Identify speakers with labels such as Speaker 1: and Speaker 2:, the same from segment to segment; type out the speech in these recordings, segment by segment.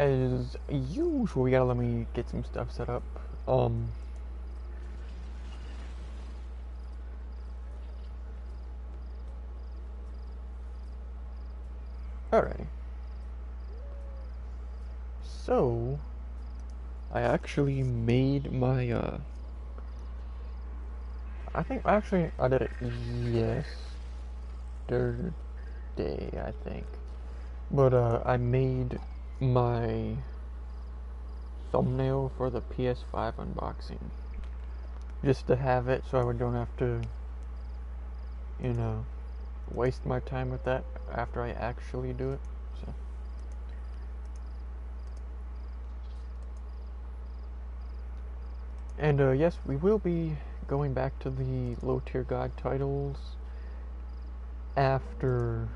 Speaker 1: As usual, you gotta let me get some stuff set up. Alrighty. So, I actually made my, I think, actually, I did it yesterday, I think. But, I made my thumbnail for the PS5 unboxing. Just to have it so I don't have to, waste my time with that after I actually do it. So. And yes, we will be going back to the low tier god titles after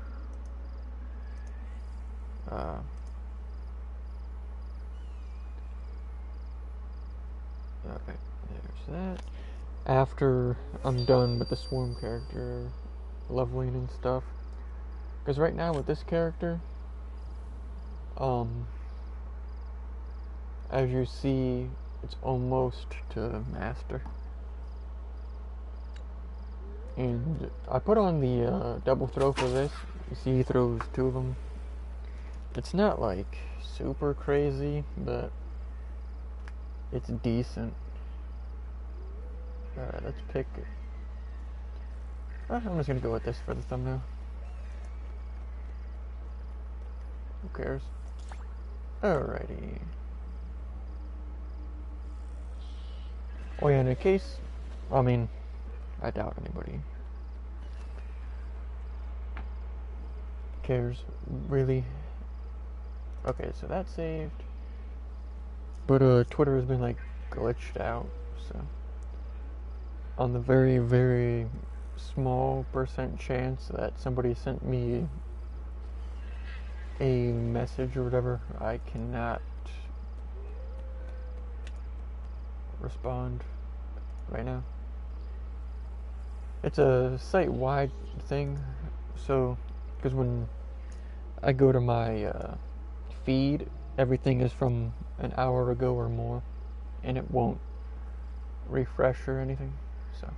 Speaker 1: okay, there's that. After I'm done with the swarm character leveling and stuff. Because right now with this character, as you see, it's almost to master. And I put on the double throw for this. You see he throws 2 of them. It's not like super crazy, but it's decent. Alright, let's pick. I'm just gonna go with this for the thumbnail. Who cares? Alrighty. Oh yeah, and in case, I mean, I doubt anybody cares, really. Okay, so that's saved. But Twitter has been like glitched out, so on the very, very small % chance that somebody sent me a message or whatever, I cannot respond right now. It's a site-wide thing, so because when I go to my feed, everything is from an hour ago or more, and it won't refresh or anything. So,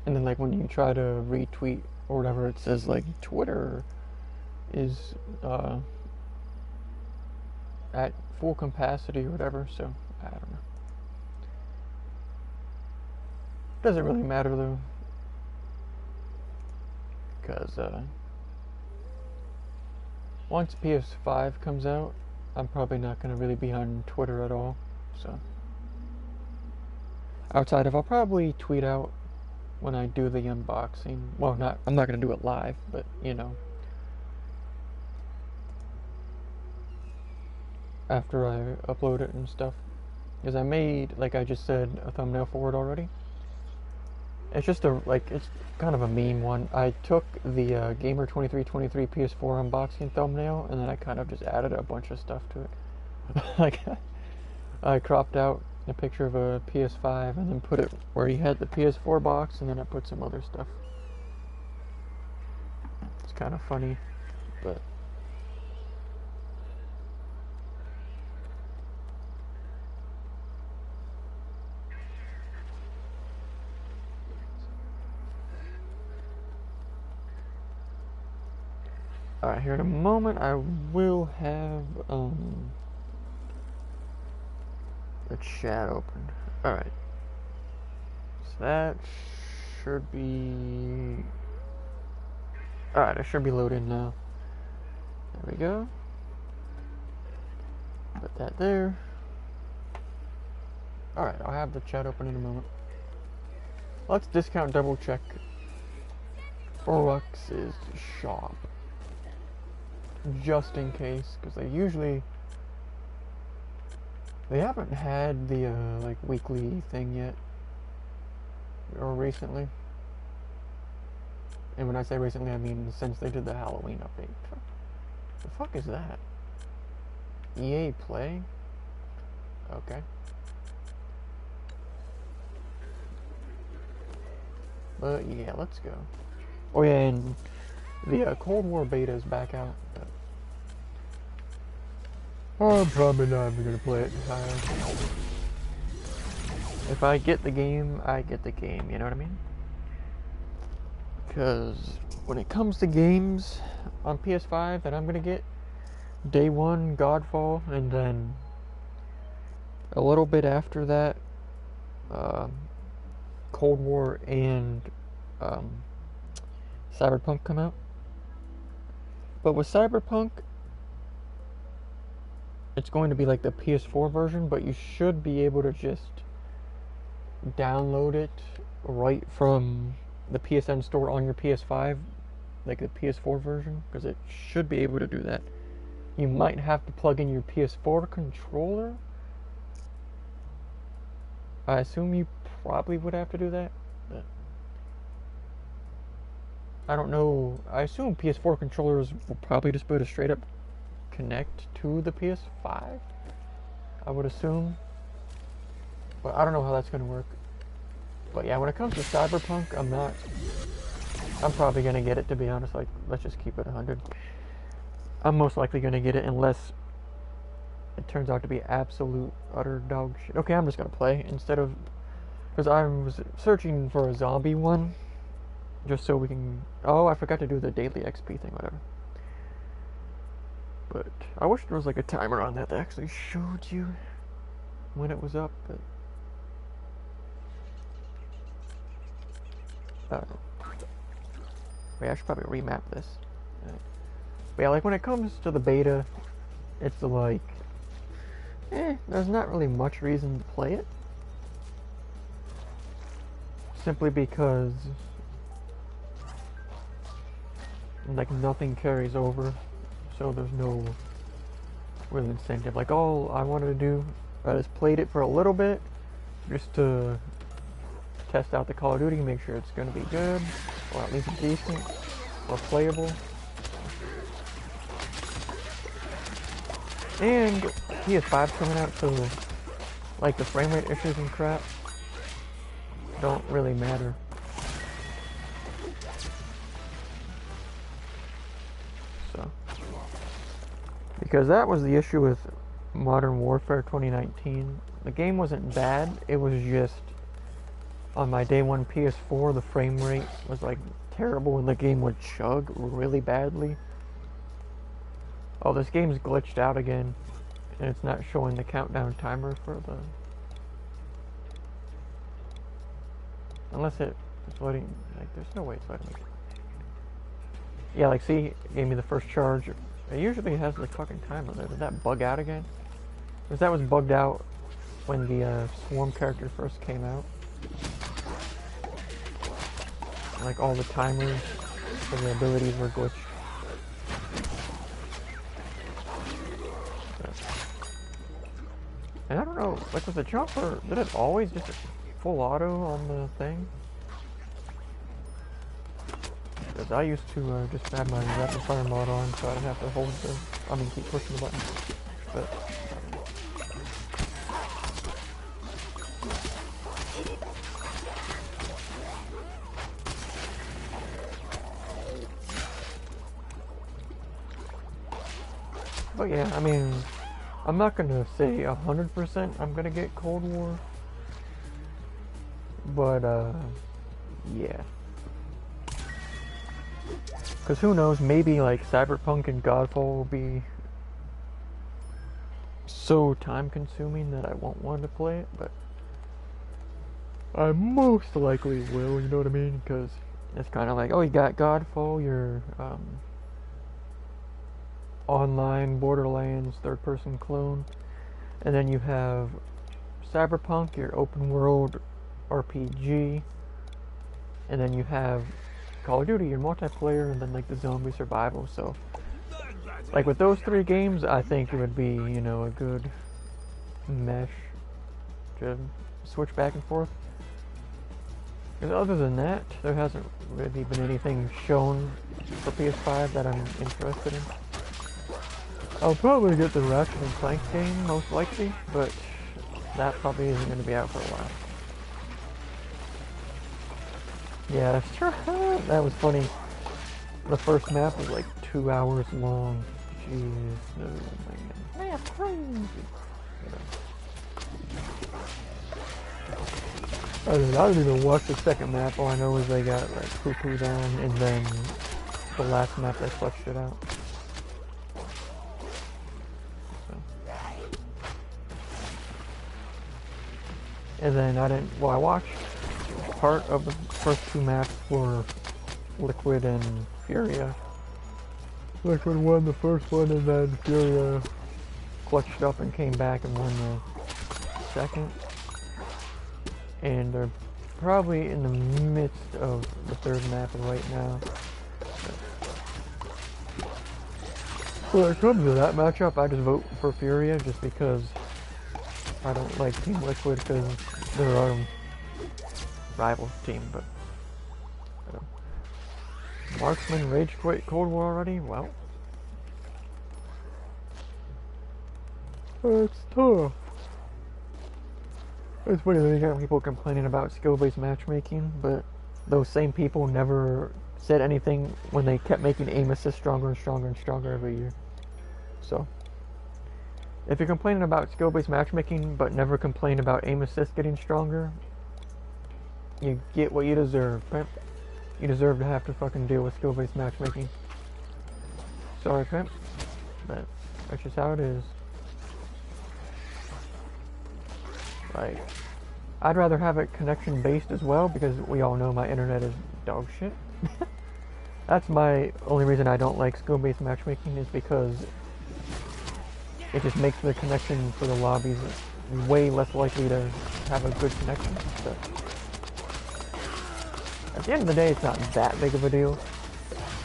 Speaker 1: and then like when you try to retweet or whatever, it says like Twitter is at full capacity or whatever. So I don't know. Doesn't really matter though, because once PS5 comes out, I'm probably not going to really be on Twitter at all. So outside of, I'll probably tweet out when I do the unboxing. Well, I'm not going to do it live, but after I upload it and stuff. Because I made, like I just said, a thumbnail for it already. It's just it's kind of a meme one. I took the Gamer2323 PS4 unboxing thumbnail, and then I kind of just added a bunch of stuff to it. Like, I cropped out a picture of a PS5 and then put it where he had the PS4 box, and then I put some other stuff. It's kind of funny, but alright, here in a moment I will have the chat open. Alright. So that should be... Alright, it should be loading now. There we go. Put that there. Alright, I'll have the chat open in a moment. Let's discount double check Forux's shop. Just in case, because they haven't had the like weekly thing yet, or recently. And when I say recently, I mean since they did the Halloween update. The fuck is that? EA Play? Okay. But yeah, let's go. Oh yeah, and The Cold War beta is back out. But I'm probably not even gonna play it. If I get the game, I get the game. You know what I mean? Because when it comes to games on PS5 that I'm gonna get, day one Godfall, and then a little bit after that, Cold War and Cyberpunk come out. But with Cyberpunk, it's going to be like the PS4 version, but you should be able to just download it right from the PSN store on your PS5, like the PS4 version, because it should be able to do that. You might have to plug in your PS4 controller. I assume you probably would have to do that, but I don't know. I assume PS4 controllers will probably just be able to straight up connect to the PS5, I would assume, but I don't know how that's going to work. But yeah, when it comes to Cyberpunk, I'm probably going to get it, to be honest. Like, let's just keep it 100. I'm most likely going to get it unless it turns out to be absolute utter dog shit. Okay, I'm just going to play instead of, because I was searching for a zombie one just so we can, oh, I forgot to do the daily XP thing, whatever. But I wish there was like a timer on that actually showed you when it was up, but I don't know. Wait, I should probably remap this. But yeah, like when it comes to the beta, it's like, there's not really much reason to play it. Simply because like nothing carries over, so there's no real incentive. Like all I wanted to do, I just played it for a little bit just to test out the Call of Duty, make sure it's going to be good, or at least decent, or playable. And PS5's coming out, so like the frame rate issues and crap don't really matter. So, because that was the issue with Modern Warfare 2019. The game wasn't bad, it was just on my day one PS4 the frame rate was like terrible and the game would chug really badly. Oh, this game's glitched out again and it's not showing the countdown timer for the, unless it's letting, like, there's no way it's letting me. Yeah, like, see, it gave me the first charge. It usually has the fucking timer there. Did that bug out again? Because that was bugged out when the Swarm character first came out. Like, all the timers for the abilities were glitched. And I don't know, like, was the jumper, did it always just full auto on the thing? Because I used to just have my rapid fire mod on, so I didn't have to hold the, keep pushing the button. But yeah, I mean, I'm not gonna say 100% I'm gonna get Cold War, but yeah. Because who knows, maybe like Cyberpunk and Godfall will be so time consuming that I won't want to play it, but I most likely will, you know what I mean? Because it's kind of like, oh, you got Godfall, your online Borderlands third-person clone, and then you have Cyberpunk, your open world RPG, and then you have Call of Duty, your multiplayer, and then like the zombie survival. So like with those three games, I think it would be, you know, a good mesh to switch back and forth. Because other than that, there hasn't really been anything shown for PS5 that I'm interested in. I'll probably get the Ratchet and Clank game, most likely, but that probably isn't going to be out for a while. Yeah, that's true. That was funny. The first map was like 2 hours long. Jeez, no man. Man, crazy. I didn't even watch the second map. All I know is they got like poo-pooed on, and then the last map they flushed it out. So. And then I watched part of the first 2 maps for Liquid and Furia. Liquid won the first one, and then Furia clutched up and came back and won the second. And they're probably in the midst of the 3rd map right now. When it comes to that matchup, I just vote for Furia just because I don't like Team Liquid because they're our rival team. But Marksman Rage Quit Cold War already? Well, it's tough. It's funny that you got people complaining about skill-based matchmaking, but those same people never said anything when they kept making aim assist stronger and stronger and stronger every year. So, if you're complaining about skill-based matchmaking but never complain about aim assist getting stronger, you get what you deserve, Pimp. You deserve to have to fucking deal with skill-based matchmaking. Sorry, Pimp, but that's just how it is. Like, I'd rather have it connection based as well because we all know my internet is dog shit. That's my only reason I don't like skill based matchmaking, is because it just makes the connection for the lobbies way less likely to have a good connection. But at the end of the day, it's not that big of a deal.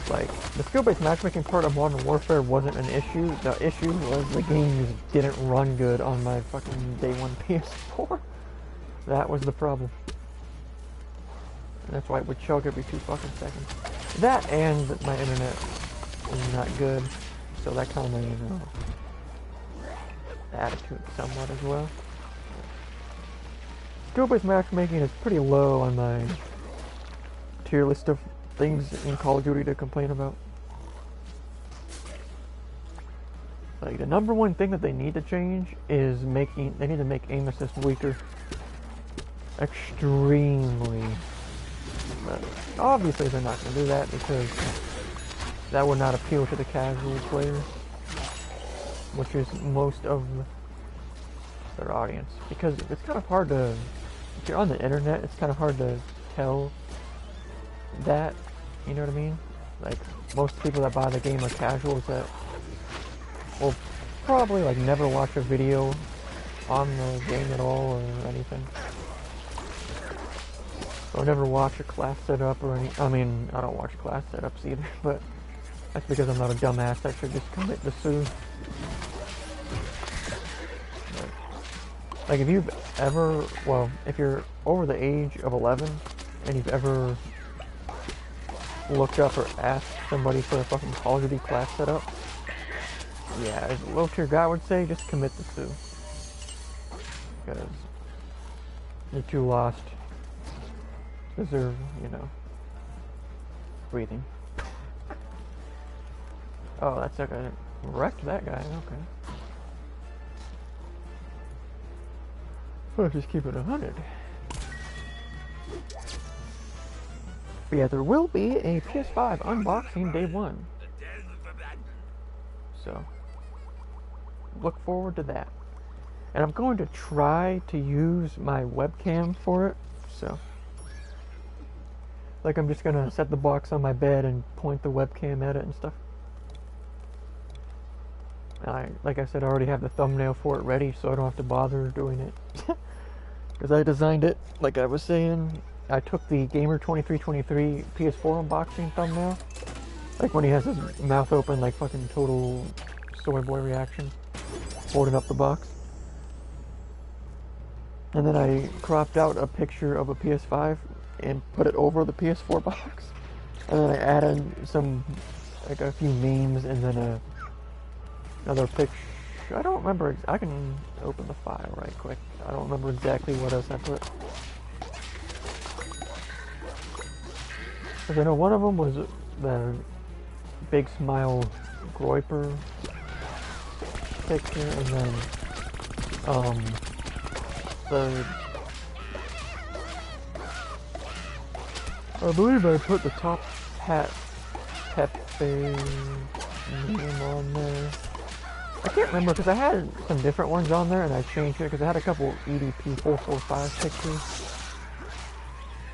Speaker 1: Like, the skill-based matchmaking part of Modern Warfare wasn't an issue. The issue was the game just didn't run good on my fucking day 1 PS4. That was the problem. And that's why it would choke every 2 fucking seconds. That and my internet is not good. So that kind of, you know, added to it somewhat as well. Skill-based matchmaking is pretty low on my tier list of things in Call of Duty to complain about. Like, the number one thing that they need to change is they need to make aim assist weaker. Extremely. But obviously they're not going to do that because that would not appeal to the casual players, which is most of their audience. Because it's kind of hard to, if you're on the internet, it's kind of hard to tell that, you know what I mean? Like, most people that buy the game are casuals that will probably like never watch a video on the game at all or anything, or never watch a class setup or any. I mean, I don't watch class setups either, but that's because I'm not a dumbass that should just commit the sue. Like, if you've ever, well, if you're over the age of 11 and you've ever looked up or asked somebody for a fucking Call of Duty class setup, yeah, as a low tier guy would say, just commit the sue. Because you're too lost to deserve, you know, breathing. Oh, that's like I wrecked that guy, okay. Let's just keep it 100. But yeah, there will be a PS5 unboxing day 1. So, look forward to that. And I'm going to try to use my webcam for it, so. Like, I'm just gonna set the box on my bed and point the webcam at it and stuff. Like I said, I already have the thumbnail for it ready, so I don't have to bother doing it. Because I designed it, like I was saying. I took the Gamer2323 PS4 unboxing thumbnail, like when he has his mouth open like fucking total soy boy reaction, holding up the box. And then I cropped out a picture of a PS5 and put it over the PS4 box. And then I added some, like a few memes and then another picture. I don't remember, I can open the file right quick. I don't remember exactly what else I put. Because I know one of them was the big smile Groiper picture, and then the I believe I put the top hat Pepe name on there. I can't remember because I had some different ones on there and I changed it because I had a couple EDP 445 pictures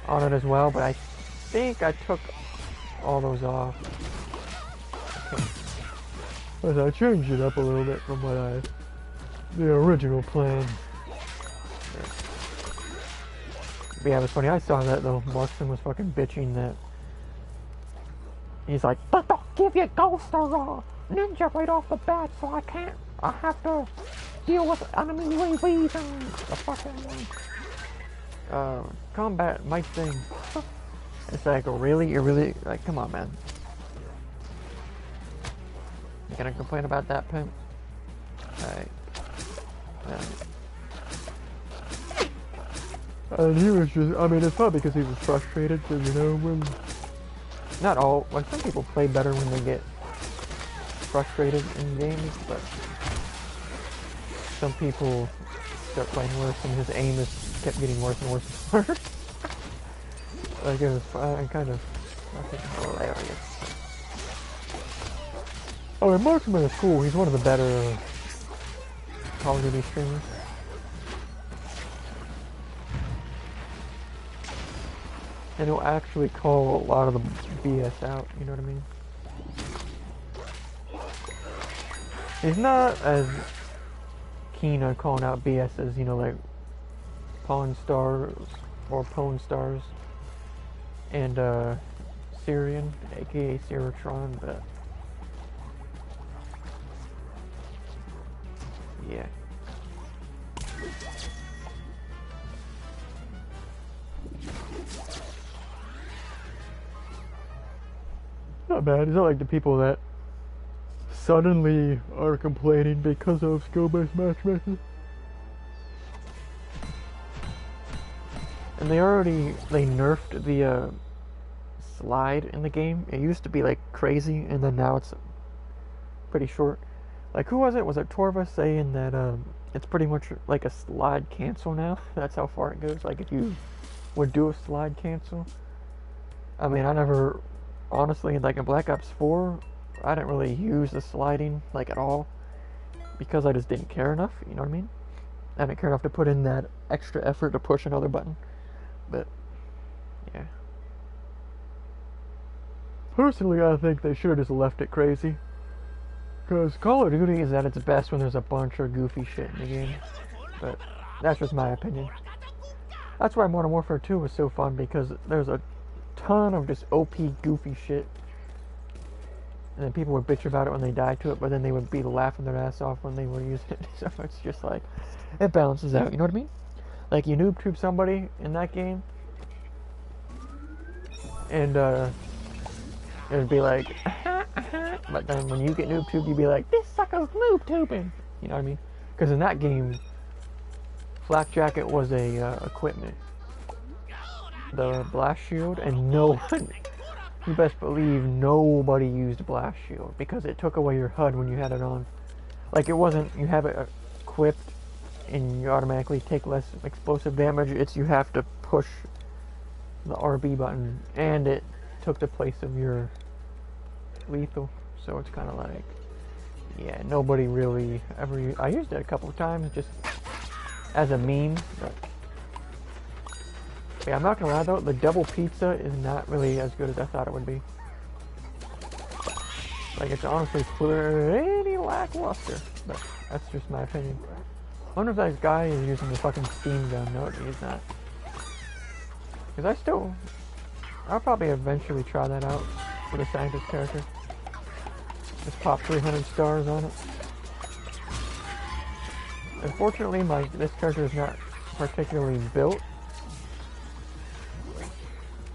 Speaker 1: on it as well, but I think I took all those off. Okay. But I changed it up a little bit from what the original plan. But yeah, it was funny. I saw that though. Marksman was fucking bitching that. He's like, but they'll give you Ghost or Ninja right off the bat, so I have to deal with enemy UAVs and the fucking combat might thing. It's like, really? You're really, like, come on, man. You gonna complain about that, pimp? Alright. And he was just, I mean, it's probably because he was frustrated, because, you know, when... Not all, like, some people play better when they get frustrated in games, but... Some people start playing worse, and his aim is kept getting worse and worse and worse. Like, it was kind of fucking hilarious. Oh, and Marksman is cool. He's one of the better Call of Duty streamers. And he'll actually call a lot of the BS out, you know what I mean? He's not as keen on calling out BS as, you know, like Pawn Stars or Pwn Stars and Syrian, aka Cyratron, but yeah. Not bad. It's not like the people that suddenly are complaining because of skill-based matchmaking. And they nerfed the slide in the game. It used to be like crazy, and then now it's pretty short. Like, who was it? Was it Torva saying that it's pretty much like a slide cancel now? That's how far it goes. Like, if you would do a slide cancel. I mean, I never... Honestly, like in Black Ops 4, I didn't really use the sliding, like, at all. Because I just didn't care enough, you know what I mean? I didn't care enough to put in that extra effort to push another button. But, yeah. Personally, I think they should have just left it crazy. Because Call of Duty is at its best when there's a bunch of goofy shit in the game. But, that's just my opinion. That's why Modern Warfare 2 was so fun, because there's a ton of just OP goofy shit, and then people would bitch about it when they died to it, but then they would be laughing their ass off when they were using it. So it's just like, it balances out, you know what I mean? Like, you noob tube somebody in that game, and it would be like, but then when you get noob tube, you'd be like, this sucker's noob tubing, you know what I mean? Because in that game, Flak Jacket was a equipment, the blast shield, and no one, you best believe nobody used blast shield because it took away your HUD when you had it on. Like, it wasn't you have it equipped and you automatically take less explosive damage. It's you have to push the RB button, and it took the place of your lethal. So it's kind of like, yeah, nobody really ever I used it a couple of times just as a meme, but yeah, I'm not gonna lie though, the double pizza is not really as good as I thought it would be. Like, it's honestly pretty lackluster, but that's just my opinion. I wonder if that guy is using the fucking steam gun. No, he's not. Because I'll probably eventually try that out for the scientist character. Just pop 300 stars on it. Unfortunately, this character is not particularly built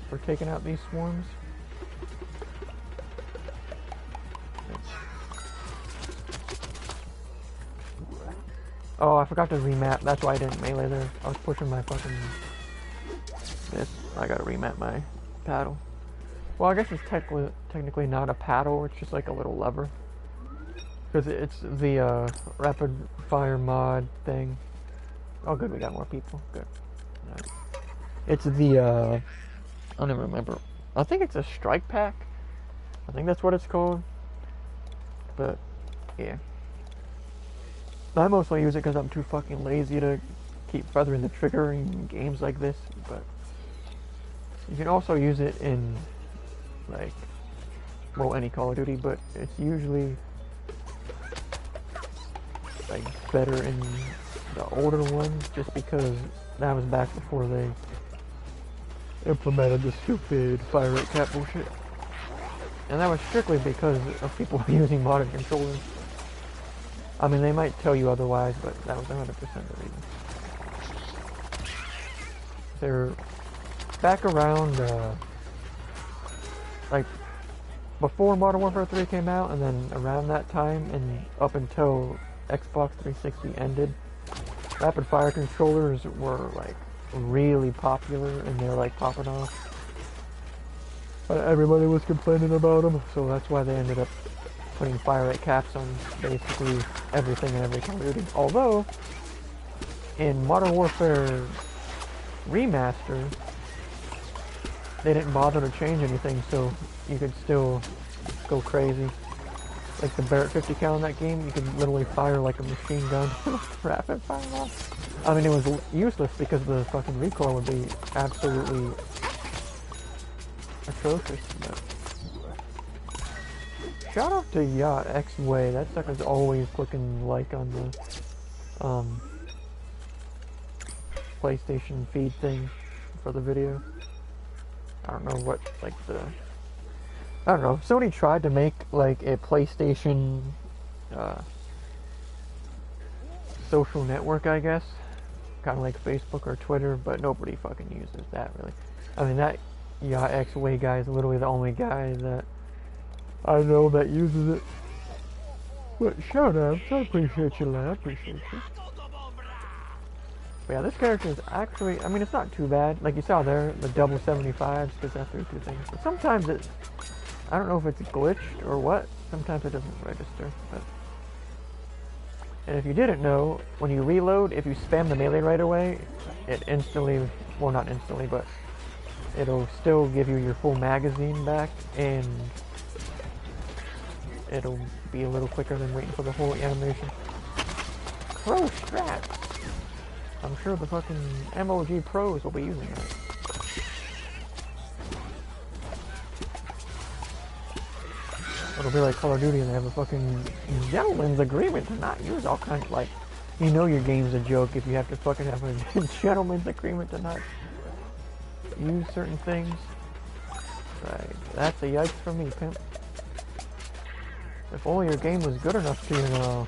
Speaker 1: for taking out these swarms. Oh, I forgot to remap. That's why I didn't melee there. I was pushing my fucking... I gotta remap my paddle. Well, I guess it's technically not a paddle, it's just like a little lever. Because it's the rapid fire mod thing. Oh good, we got more people. Good. Right. It's the, I don't even remember. I think it's a strike pack. I think that's what it's called. But, yeah. I mostly use it because I'm too fucking lazy to keep feathering the trigger in games like this. But you can also use it in, like, well, any Call of Duty, but it's usually like better in the older ones, just because that was back before they implemented the stupid fire rate cap bullshit. And that was strictly because of people using modern controllers. I mean, they might tell you otherwise, but that was 100% the reason. They're back around, like, before Modern Warfare 3 came out, and then around that time, and up until Xbox 360 ended, rapid fire controllers were, like, really popular, and they're, like, popping off. But everybody was complaining about them, so that's why they ended up putting fire rate caps on basically everything in every Call of Duty. Although, in Modern Warfare Remaster, they didn't bother to change anything, so you could still go crazy. Like the Barrett 50 cal in that game, you could literally fire like a machine gun. Rapid fire off. I mean, it was useless because the fucking recoil would be absolutely atrocious. But shout out to Yacht X-Way. That sucker's always clicking like on the PlayStation feed thing for the video. I don't know what, like, I don't know. Sony tried to make, like, a PlayStation social network, I guess. Kind of like Facebook or Twitter, but nobody fucking uses that, really. I mean, that Yacht X-Way guy is literally the only guy that I know that uses it. But shout out. I appreciate you, lad. I appreciate you. But yeah, this character is actually, I mean, it's not too bad. Like you saw there, the double 75s, because that's their two things. But sometimes it, I don't know if it's glitched or what. Sometimes it doesn't register. But and if you didn't know, when you reload, if you spam the melee right away, it instantly, well, not instantly, but it'll still give you your full magazine back, and it'll be a little quicker than waiting for the whole animation. Pro straps! I'm sure the fucking MOG pros will be using it. It'll be like Call of Duty and they have a fucking gentleman's agreement to not use all kinds of, like, you know your game's a joke if you have to fucking have a gentleman's agreement to not use certain things. Right, that's a yikes for me, pimp. If only your game was good enough to, you know,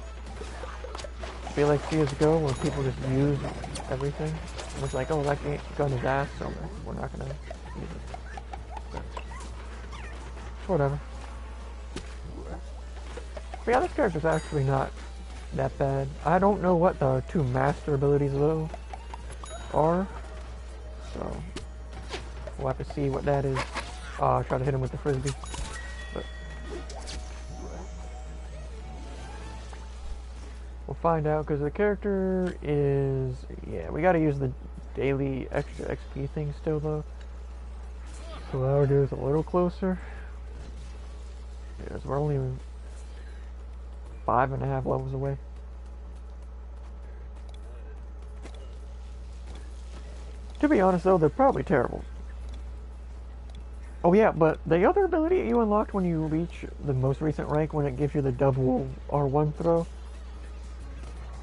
Speaker 1: be like CSGO where people just use everything. And it's like, oh, that gun is ass, so we're not gonna use it. But whatever. But yeah, this character's actually not that bad. I don't know what the two master abilities though are, so we'll have to see what that is. I'll try to hit him with the frisbee. But we'll find out, because the character is, yeah, we gotta use the daily extra XP thing still though. So our dude's a little closer. Yes, we're only 5.5 levels away. To be honest though, they're probably terrible. Oh yeah, but the other ability you unlocked when you reach the most recent rank, when it gives you the double R1 throw,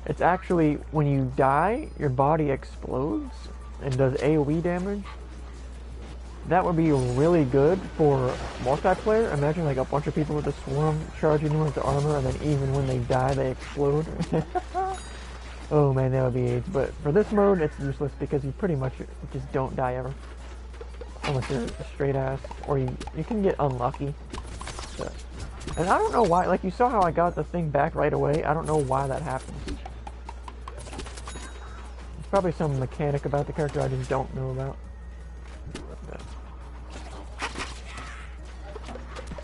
Speaker 1: it's actually, when you die, your body explodes and does AoE damage. That would be really good for multiplayer. Imagine like a bunch of people with a swarm charging you with the armor, and then even when they die, they explode. Oh man, that would be AIDS. But for this mode, it's useless because you pretty much just don't die ever. Unless you're a straight ass, or you can get unlucky. But, and I don't know why, like you saw how I got the thing back right away. I don't know why that happens. There's probably some mechanic about the character I just don't know about.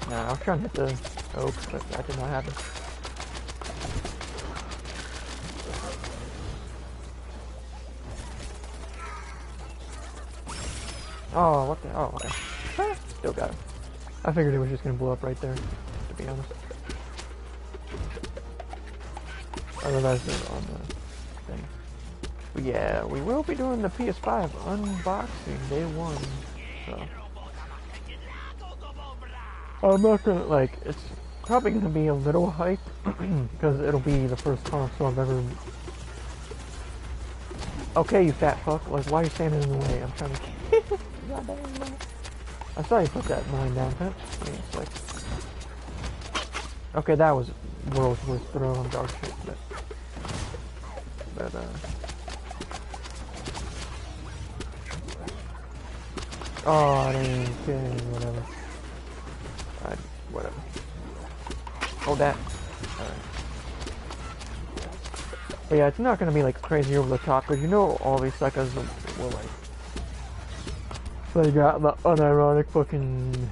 Speaker 1: Nah, I was trying to hit the oak, but that did not happen. Oh, what the? Oh, okay. Still got it. I figured it was just gonna blow up right there, to be honest. Otherwise, they're on the thing. But yeah, we will be doing the PS5 unboxing day one, so. I'm not gonna, like, it's probably gonna be a little hype, because it'll be the first console I've ever... Okay, you fat fuck, like, why are you standing in the way? I'm trying to... I saw you put that mine down, huh? I mean, it's like... Okay, that was world's worst throw on dog shit, but... Oh, okay, whatever. Whatever. Hold that. Alright. But yeah, it's not gonna be like crazy over the top, because you know all these suckers will like... They got the unironic fucking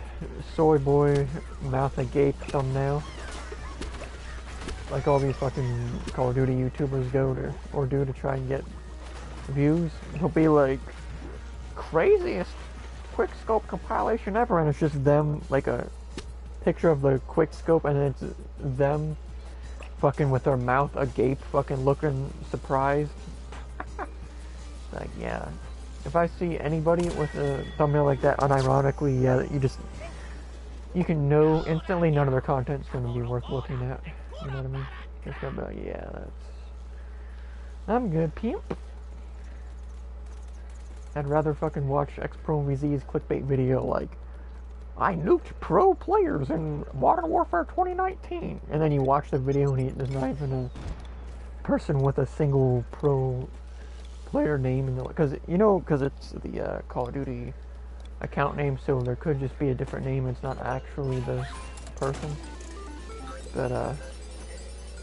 Speaker 1: soy boy mouth agape thumbnail. Like all these fucking Call of Duty YouTubers go to, or do to try and get views. It'll be like, craziest quick scope compilation ever, and it's just them, like a picture of the quick scope, and it's them fucking with their mouth agape, fucking looking surprised. Like, yeah. If I see anybody with a thumbnail like that, unironically, yeah, you can know instantly none of their content's gonna be worth looking at. You know what I mean? Just gonna be like, yeah, I'm good, pimp. I'd rather fucking watch XProVZ's clickbait video like, I nuked pro players in Modern Warfare 2019. And then you watch the video and there's not even a person with a single pro player name in the, because it's the Call of Duty account name, so there could just be a different name. It's not actually the person, but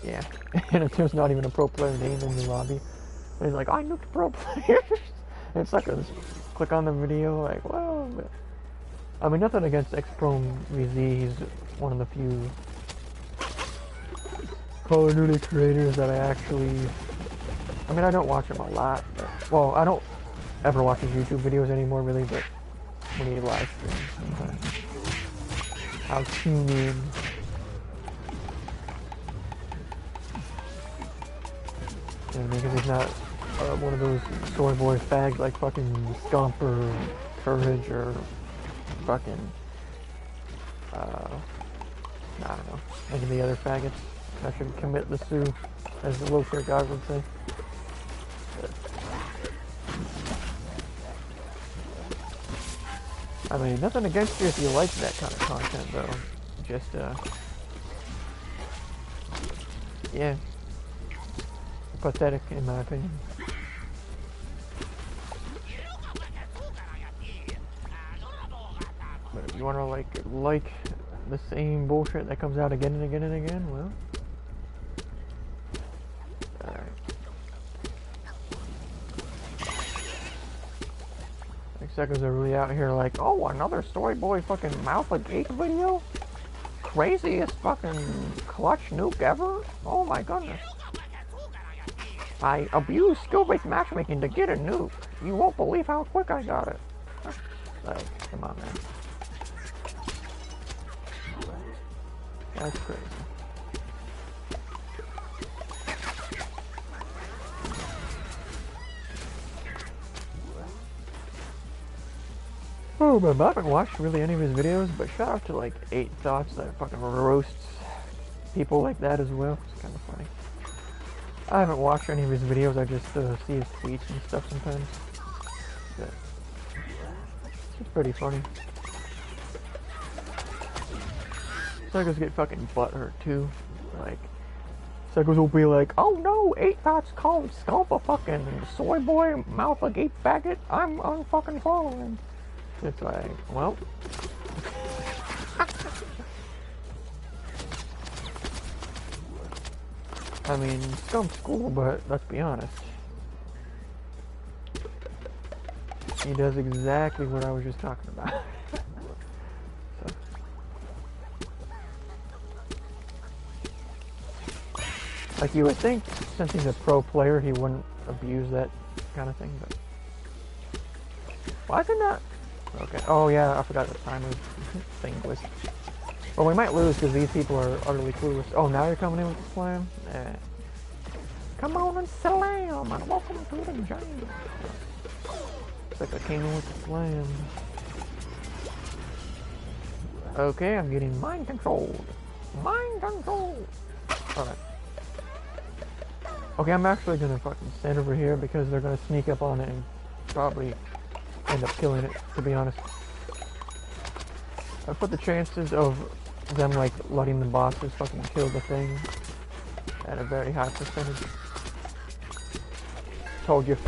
Speaker 1: yeah. And there's not even a pro player name in the lobby. And he's like, I nuked pro players. And it's like click on the video, like, well, but, I mean, nothing against XProVZ. He's one of the few Call of Duty creators that I actually... I mean, I don't watch him a lot, but, well, I don't ever watch his YouTube videos anymore, really, but when he live streams sometimes, I'll tune in. And because he's not one of those soy boy fags like fucking Scump or Courage or fucking, I don't know, like the other faggots that should commit the sue, as the low-tier guy would say. I mean, nothing against you if you like that kind of content, though. Just, yeah. Pathetic, in my opinion. But if you want to, like the same bullshit that comes out again and again and again, well... Alright. Suckers are really out here like, oh, another Story Boy fucking mouth agape video? Craziest fucking clutch nuke ever? Oh my goodness. I abused skill-based matchmaking to get a nuke. You won't believe how quick I got it. Like, come on, man. That's crazy. Oh, but I haven't watched really any of his videos, but shout out to like 8 Thoughts that fucking roasts people like that as well. It's kind of funny. I haven't watched any of his videos, I just see his tweets and stuff sometimes. But it's pretty funny. Suckers get fucking butthurt too. Like, suckers will be like, oh no, 8 Thoughts called Scump a fucking soy boy, mouth agape faggot. I'm unfucking following. It's like, well... I mean, Scump's cool, but let's be honest. He does exactly what I was just talking about. So. Like, you would think, since he's a pro player, he wouldn't abuse that kind of thing, but... Why is it not? Okay. Oh, yeah, I forgot the timer thing was... Well, we might lose because these people are utterly clueless. Oh, now you're coming in with the slam? Come on and slam, and welcome to the game. It's like I came in with the slam. Okay, I'm getting mind controlled. Mind control! Alright. Okay, I'm actually gonna fucking stand over here because they're gonna sneak up on it and probably end up killing it, to be honest. I put the chances of them, like, letting the bosses fucking kill the thing at a very high percentage. Told you.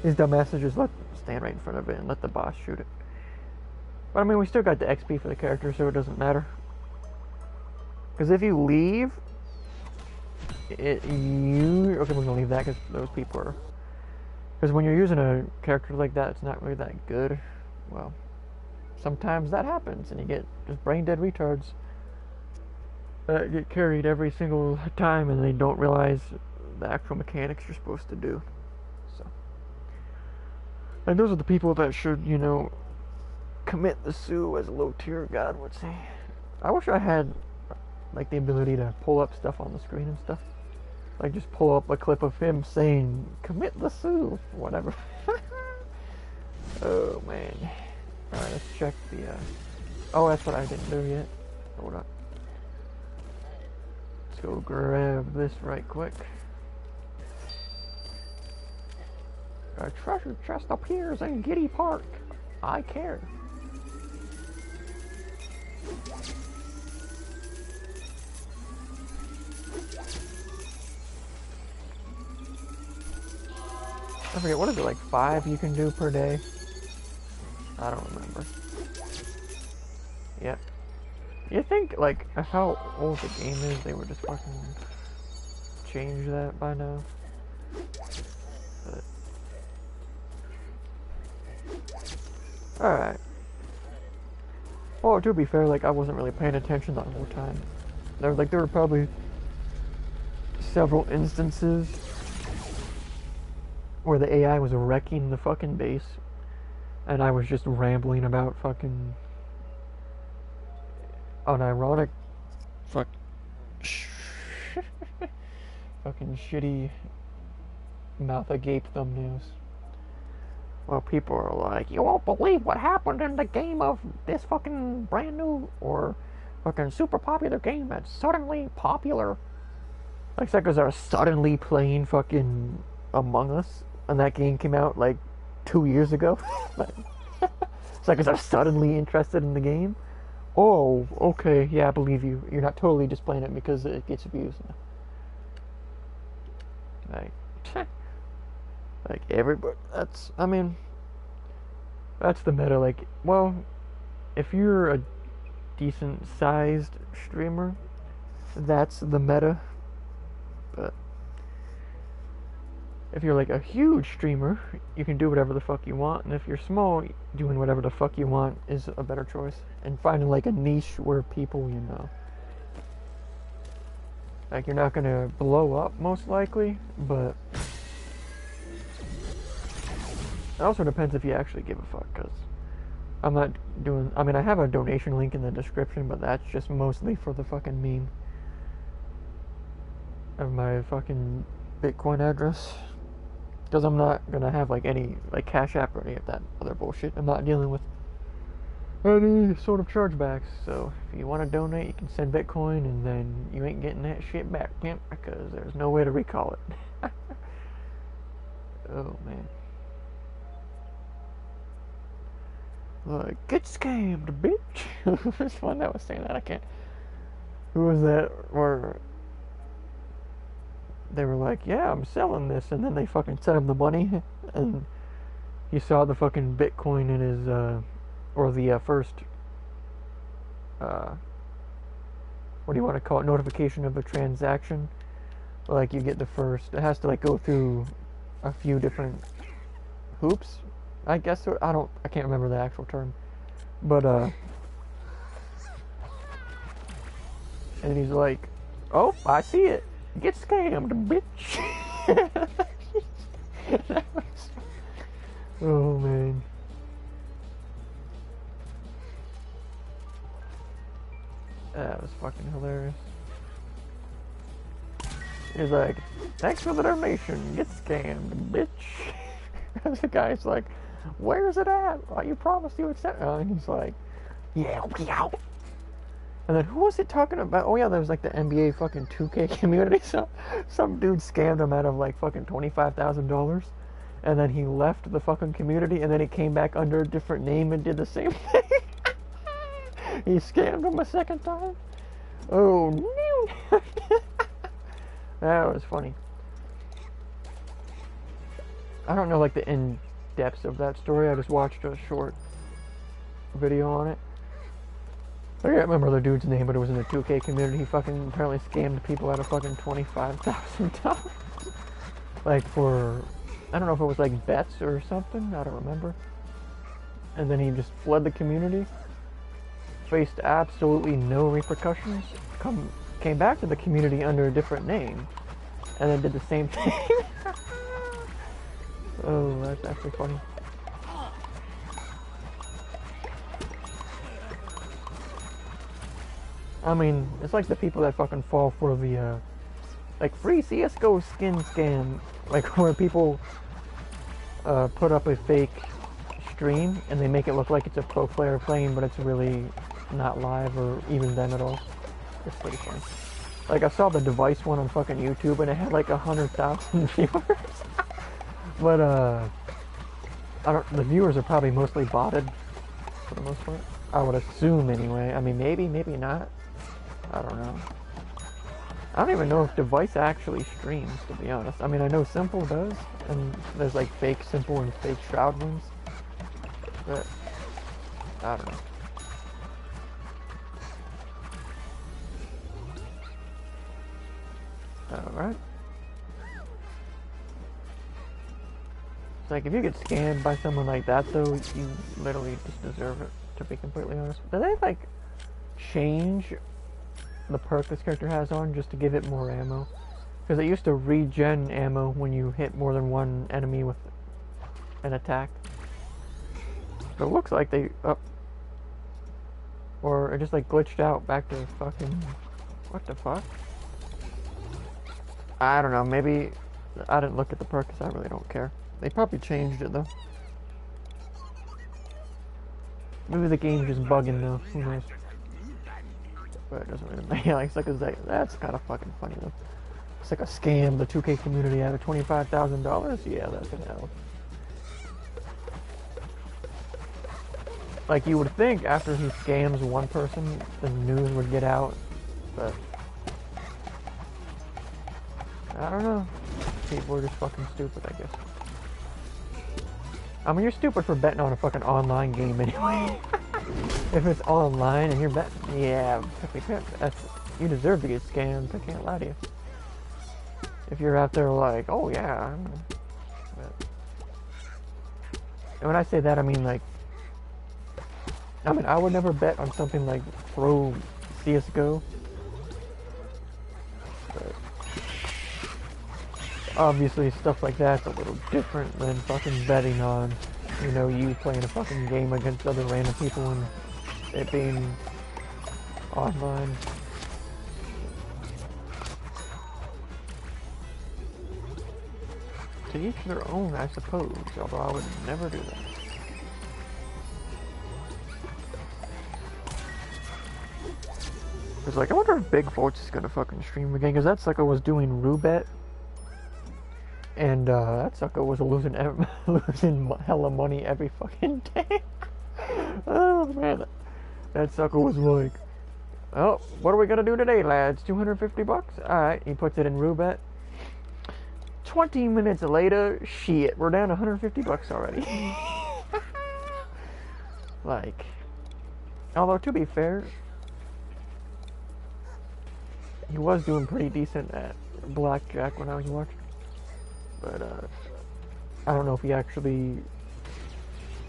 Speaker 1: These dumbasses just stand right in front of it and let the boss shoot it. But I mean, we still got the XP for the character, so it doesn't matter. Because if you leave, okay, we're gonna leave that because those people are... Because when you're using a character like that, it's not really that good. Well, sometimes that happens, and you get just brain dead retards that get carried every single time, and they don't realize the actual mechanics you're supposed to do. So, and those are the people that should, you know, commit the sue, as a low tier god would say. I wish I had, like, the ability to pull up stuff on the screen and stuff. Like, just pull up a clip of him saying, commit the sue, whatever. Oh, man. Alright, let's check the, oh, that's what I didn't do yet. Hold on. Let's go grab this right quick. A treasure chest appears in Giddy Park. I care. I forget, what is it, like 5 you can do per day? I don't remember. Yep. You think, like, how old the game is, they would just fucking change that by now? But... Alright. Well, to be fair, like, I wasn't really paying attention the whole time. There were probably several instances where the AI was wrecking the fucking base, and I was just rambling about fucking unironic fucking shitty mouth agape thumbnails. Well, people are like, you won't believe what happened in the game of this fucking brand new or fucking super popular game that's suddenly popular. Like, because they're suddenly playing fucking Among Us, and that game came out like 2 years ago. It's like, because they're suddenly interested in the game. Oh, okay, yeah, I believe you. You're not totally just playing it because it gets abused now. Like everybody, I mean, that's the meta. Like, well, if you're a decent sized streamer, that's the meta. But if you're like a huge streamer, you can do whatever the fuck you want. And if you're small, doing whatever the fuck you want is a better choice. And finding like a niche where people, you know, like, you're not gonna blow up most likely, but it also depends if you actually give a fuck, because I'm not doing... I mean, I have a donation link in the description, but that's just mostly for the fucking meme of my fucking Bitcoin address. Because I'm not gonna have, like, any, like, Cash App or any of that other bullshit. I'm not dealing with any sort of chargebacks. So, if you want to donate, you can send Bitcoin, and then you ain't getting that shit back, pimp, because there's no way to recall it. Oh, man. Get scammed, bitch. There's one that was saying that. I can't. Who was that? Where they were like, yeah, I'm selling this, and then they fucking sent him the money, and he saw the fucking Bitcoin in his, or the first, what do you want to call it? Notification of a transaction. Like, you get the first. It has to, like, go through a few different hoops, I guess. I can't remember the actual term, but and he's like, oh, I see it, Get scammed, bitch. Oh man. That was fucking hilarious. He's like, thanks for the donation. Get scammed, bitch. And the guy's like, where's it at? Oh, you promised you would send it. And he's like, yeah, we out. And then who was it talking about? Oh yeah, there was like the NBA fucking 2K community. So some dude scammed him out of like fucking $25,000. And then he left the fucking community, and then he came back under a different name and did the same thing. He scammed him a second time. Oh no. That was funny. I don't know like the in-depths of that story. I just watched a short video on it. I can't remember the dude's name, but it was in the 2K community. He fucking apparently scammed people out of fucking $25,000. Like for, I don't know if it was like bets or something. I don't remember. And then he just fled the community. Faced absolutely no repercussions. Came back to the community under a different name. And then did the same thing. Oh, that's actually funny. I mean, it's like the people that fucking fall for the, like, free CSGO skin scam. Like, where people, put up a fake stream, and they make it look like it's a pro player playing, but it's really not live or even them at all. It's pretty funny. Like, I saw the Device one on fucking YouTube, and it had like 100,000 viewers. But, the viewers are probably mostly botted, for the most part. I would assume, anyway. I mean, maybe, maybe not. I don't know. I don't even know if Device actually streams, to be honest. I mean, I know Simple does, and there's like fake Simple and fake Shroud ones. But, I don't know. Alright. It's like, if you get scammed by someone like that, though, you literally just deserve it, to be completely honest. Do they, like, change the perk this character has on just to give it more ammo? Because it used to regen ammo when you hit more than one enemy with an attack. But it looks like they... or it just, like, glitched out back to fucking... What the fuck? I don't know, maybe... I didn't look at the perk because I really don't care. They probably changed it, though. Maybe the game's just bugging, though. Who knows? But it doesn't really matter. Like, that's kind of fucking funny, though. It's like a scam, the 2K community out of $25,000? Yeah, that's an L. Like, you would think after he scams one person, the news would get out. But... I don't know. People are just fucking stupid, I guess. I mean, you're stupid for betting on a fucking online game anyway. If it's online and you're betting, yeah, you deserve to get scammed. I can't lie to you. If you're out there like, oh yeah. But, and when I say that, I mean like, I would never bet on something like pro CSGO. But obviously stuff like that's a little different than fucking betting on, you know, you playing a fucking game against other random people and it being online. To each their own, I suppose, although I would never do that. It's like, I wonder if Big Forts is gonna fucking stream again, because that sucker was doing Roulette. And that sucker was losing hella money every fucking day. Oh man, that sucker was like, oh, what are we gonna do today, lads? 250 bucks? Alright, he puts it in Roulette. 20 minutes later, shit, we're down 150 bucks already. Like, although to be fair, he was doing pretty decent at blackjack when I was watching. But, I don't know if he actually...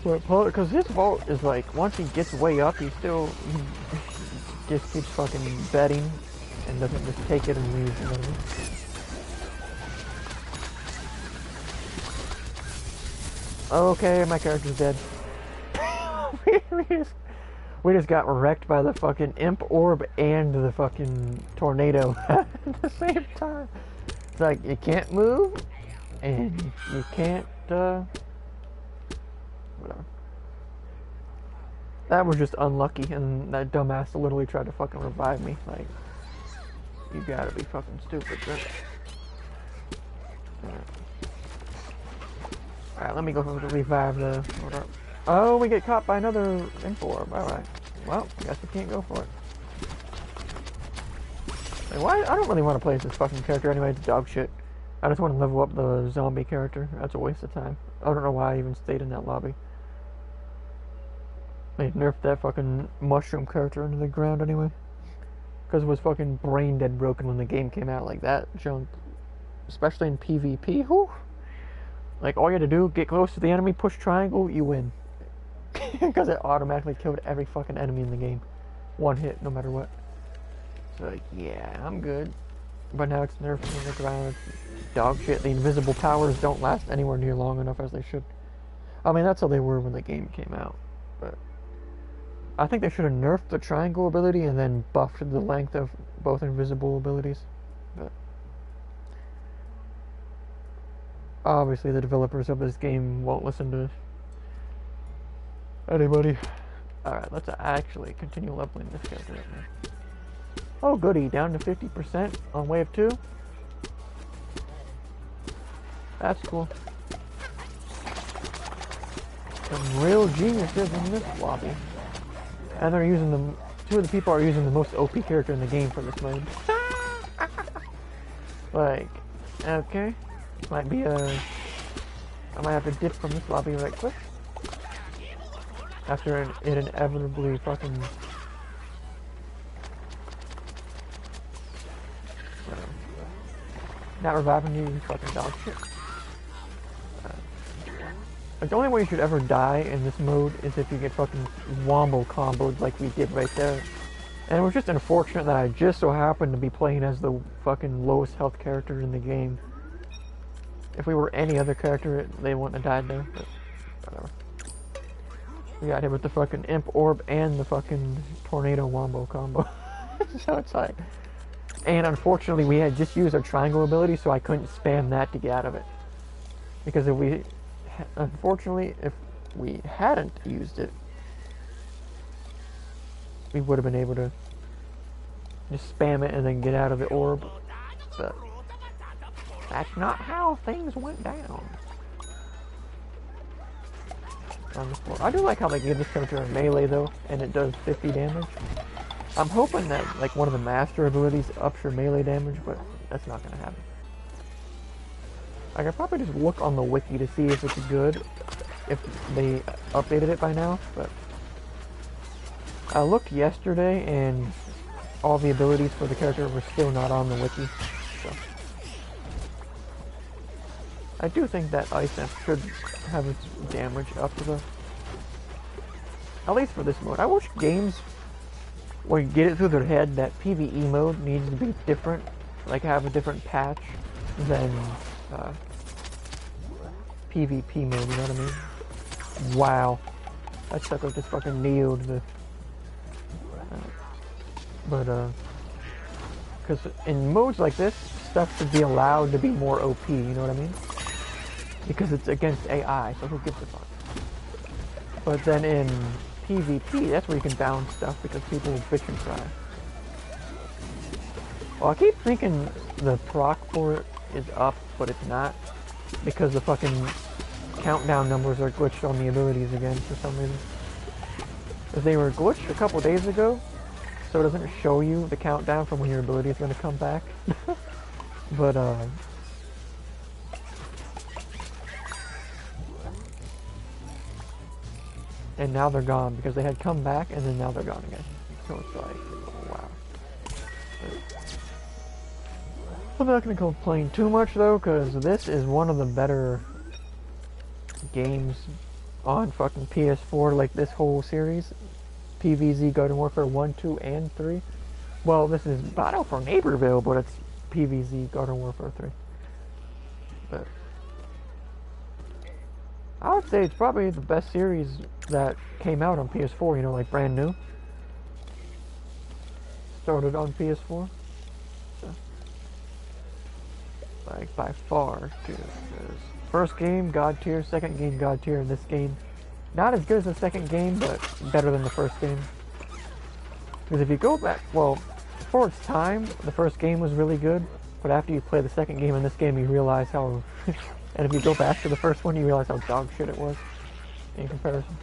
Speaker 1: Because his vault is like, once he gets way up, he just keeps fucking betting and doesn't just take it and leave, you know what I mean? Okay, my character's dead. we just got wrecked by the fucking imp orb and the fucking tornado at the same time. It's like, you can't move, and you can't, whatever. That was just unlucky, and that dumbass literally tried to fucking revive me. Like, you gotta be fucking stupid, right? Alright, let me go to revive the... Oh, we get caught by another imp orb. Alright. Well, I guess we can't go for it. Like, why? I don't really want to play as this fucking character anyway. It's dog shit. I just want to level up the zombie character. That's a waste of time. I don't know why I even stayed in that lobby. They nerfed that fucking mushroom character into the ground anyway. Because it was fucking brain dead broken when the game came out. Like, that junk. Especially in PvP. Whew. Like, all you had to do, get close to the enemy, push triangle, you win. Because it automatically killed every fucking enemy in the game. One hit, no matter what. So, like, yeah, I'm good. But now it's nerfed in the ground. It's dog shit. The invisible powers don't last anywhere near long enough as they should. I mean, that's how they were when the game came out. But I think they should have nerfed the triangle ability and then buffed the length of both invisible abilities. But obviously the developers of this game won't listen to anybody. Alright, let's actually continue leveling this character up now. Oh goody, down to 50% on wave 2. That's cool. Some real geniuses in this lobby. And they're using the... Two of the people are using the most OP character in the game for this mode. Like, okay. Might be a... I might have to dip from this lobby right quick. After it inevitably fucking... Not reviving you, you fucking dog shit. Like, the only way you should ever die in this mode is if you get fucking wombo comboed like we did right there. And it was just unfortunate that I just so happened to be playing as the fucking lowest health character in the game. If we were any other character, they wouldn't have died there, but whatever. We got hit with the fucking imp orb and the fucking tornado wombo combo. So it's like... And unfortunately, we had just used our triangle ability, so I couldn't spam that to get out of it. Because if we... Unfortunately, if we hadn't used it, we would have been able to just spam it and then get out of the orb. But that's not how things went down. On the floor. I do like how they gave this character a melee though, and it does 50 damage. I'm hoping that like one of the master abilities ups your melee damage, but that's not gonna happen. I could probably just look on the wiki to see if it's good, if they updated it by now, but I looked yesterday and all the abilities for the character were still not on the wiki, so I do think that Ice Imp should have its damage up to the... At least for this mode. I wish games where you get it through their head that PvE mode needs to be different, like have a different patch than PvP mode, you know what I mean? Wow. That sucker just fucking nailed the... because in modes like this, stuff should be allowed to be more OP, you know what I mean? Because it's against AI, so who gives a fuck? But then in PvP, that's where you can down stuff because people bitch and cry. Well, I keep thinking the proc for it is up, but it's not. Because the fucking countdown numbers are glitched on the abilities again for some reason. If they were glitched a couple days ago, so it doesn't show you the countdown from when your ability is going to come back. But, and now they're gone because they had come back and then now they're gone again. So it's like, oh, wow. I'm not going to complain too much though, because this is one of the better games on fucking PS4, like this whole series. PvZ Garden Warfare 1, 2, and 3. Well, this is Battle for Neighborville, but it's PvZ Garden Warfare 3. But I would say it's probably the best series that came out on PS4, you know, like brand new. Started on PS4. So, like, by far, too. First game, God tier. Second game, God tier. And this game, not as good as the second game, but better than the first game. Because if you go back, well, for its time, the first game was really good. But after you play the second game in this game, you realize how... and if you go back to the first one, you realize how dog shit it was in comparison.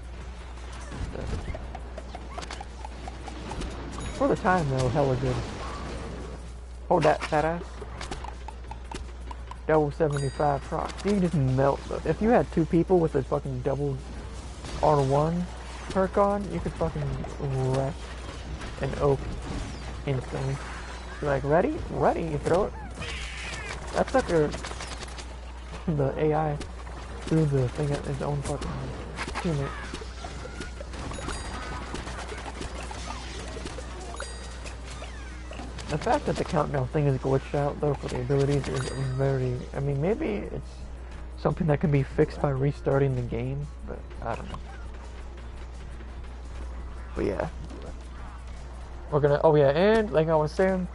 Speaker 1: So, for the time, though, hella good. Oh, that ass. Double 75 proc. You can just melt them. If you had two people with a fucking double R1 perk on, you could fucking wreck an oak instantly. You're like, ready? Ready, you throw it. That sucker, the AI, threw the thing at his own fucking teammate. The fact that the countdown thing is glitched out, though, for the abilities is very... I mean, maybe it's something that can be fixed by restarting the game, but I don't know. But yeah. We're gonna... Oh yeah, and like I was saying,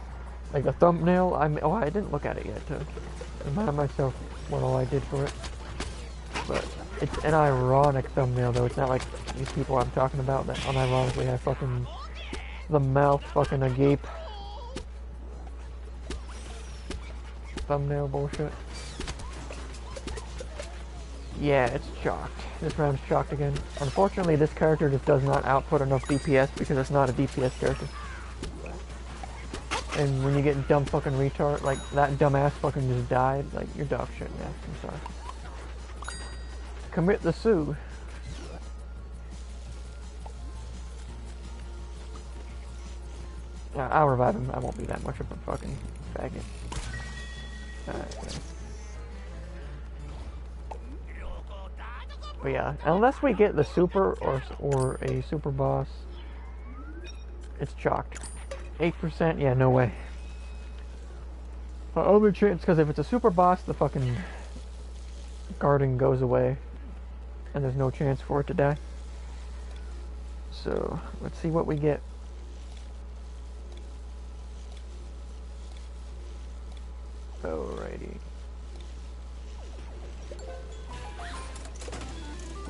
Speaker 1: like the thumbnail, I didn't look at it yet to remind myself what all I did for it. But it's an ironic thumbnail, though. It's not like these people I'm talking about that unironically have fucking... the mouth fucking agape. Thumbnail bullshit. Yeah, it's chalked. This round's chalked again. Unfortunately, this character just does not output enough DPS because it's not a DPS character. And when you get dumb fucking retard, like that dumbass fucking just died, like you're dog shit, yeah, I'm sorry. Commit the sue. Yeah, I'll revive him. I won't be that much of a fucking faggot. Alright. But yeah, unless we get the super or a super boss, it's chalked. 8%, yeah, no way. Only chance, because if it's a super boss, the fucking guarding goes away, and there's no chance for it to die. So let's see what we get. Alrighty.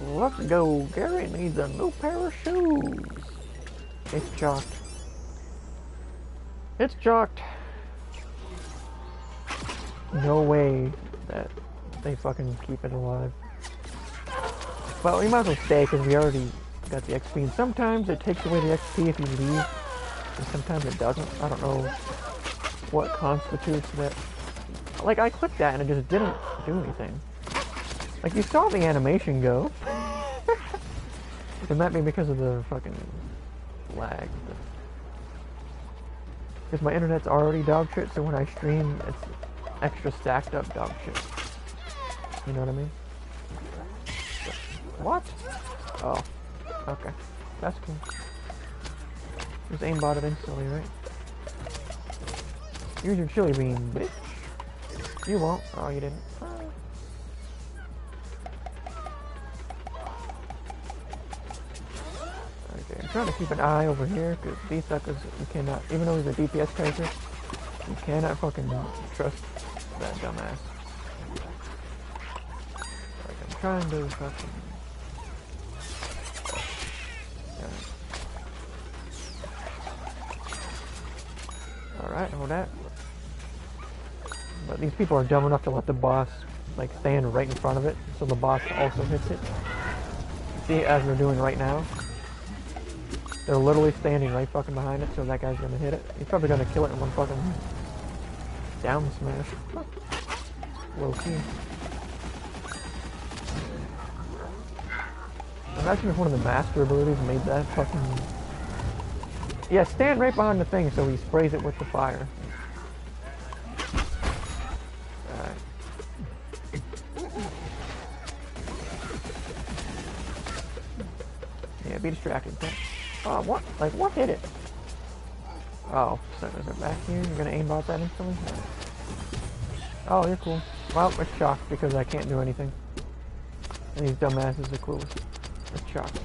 Speaker 1: Let's go. Gary needs a new pair of shoes. It's chalked. It's chalked. No way that they fucking keep it alive. Well, we might as well stay because we already got the XP. And sometimes it takes away the XP if you leave, and sometimes it doesn't. I don't know what constitutes that. Like, I clicked that and it just didn't do anything. Like, you saw the animation go. It might be because of the fucking lag. Because my internet's already dog shit, so when I stream, it's extra stacked up dog shit. You know what I mean? What? Oh. Okay. That's cool. Just aimbot it instantly, right? Use your chili bean, bitch. You won't. Oh, you didn't. Okay, I'm trying to keep an eye over here, because these suckers, you cannot, even though he's a DPS character, you cannot fucking trust that dumbass. Like, I'm trying to fucking... Alright, hold that. But these people are dumb enough to let the boss like stand right in front of it, so the boss also hits it. See, as they're doing right now, they're literally standing right fucking behind it, so that guy's gonna hit it. He's probably gonna kill it in one fucking down smash. Low key. Imagine if one of the master abilities made that fucking... Yeah, stand right behind the thing so he sprays it with the fire. Yeah, be distracted. Oh, what? Like, what hit it? Oh, so is it back here? You're gonna aimbot that instantly? Oh, you're cool. Well, it's shocked because I can't do anything. And these dumbasses are clueless. It's shocked.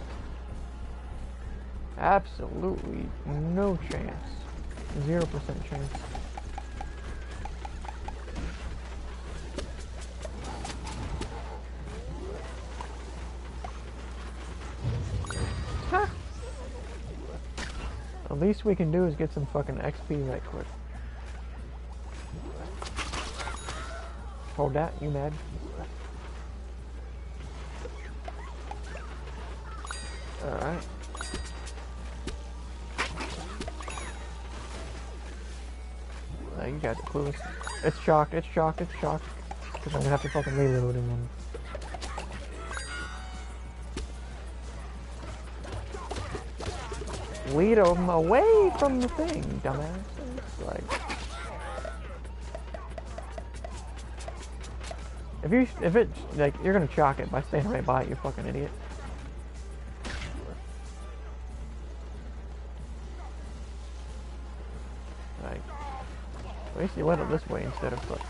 Speaker 1: Absolutely no chance. 0% chance. Ha! The least we can do is get some fucking XP right quick. Hold that, you mad? Alright. You got the clues. It's shocked, it's shocked, it's shocked. Because I'm gonna have to fucking reload and then... lead them away from the thing, dumbass. It's like... If it, like, you're gonna chalk it by staying right by it, you fucking idiot. Like, at least you let it this way instead of fucking...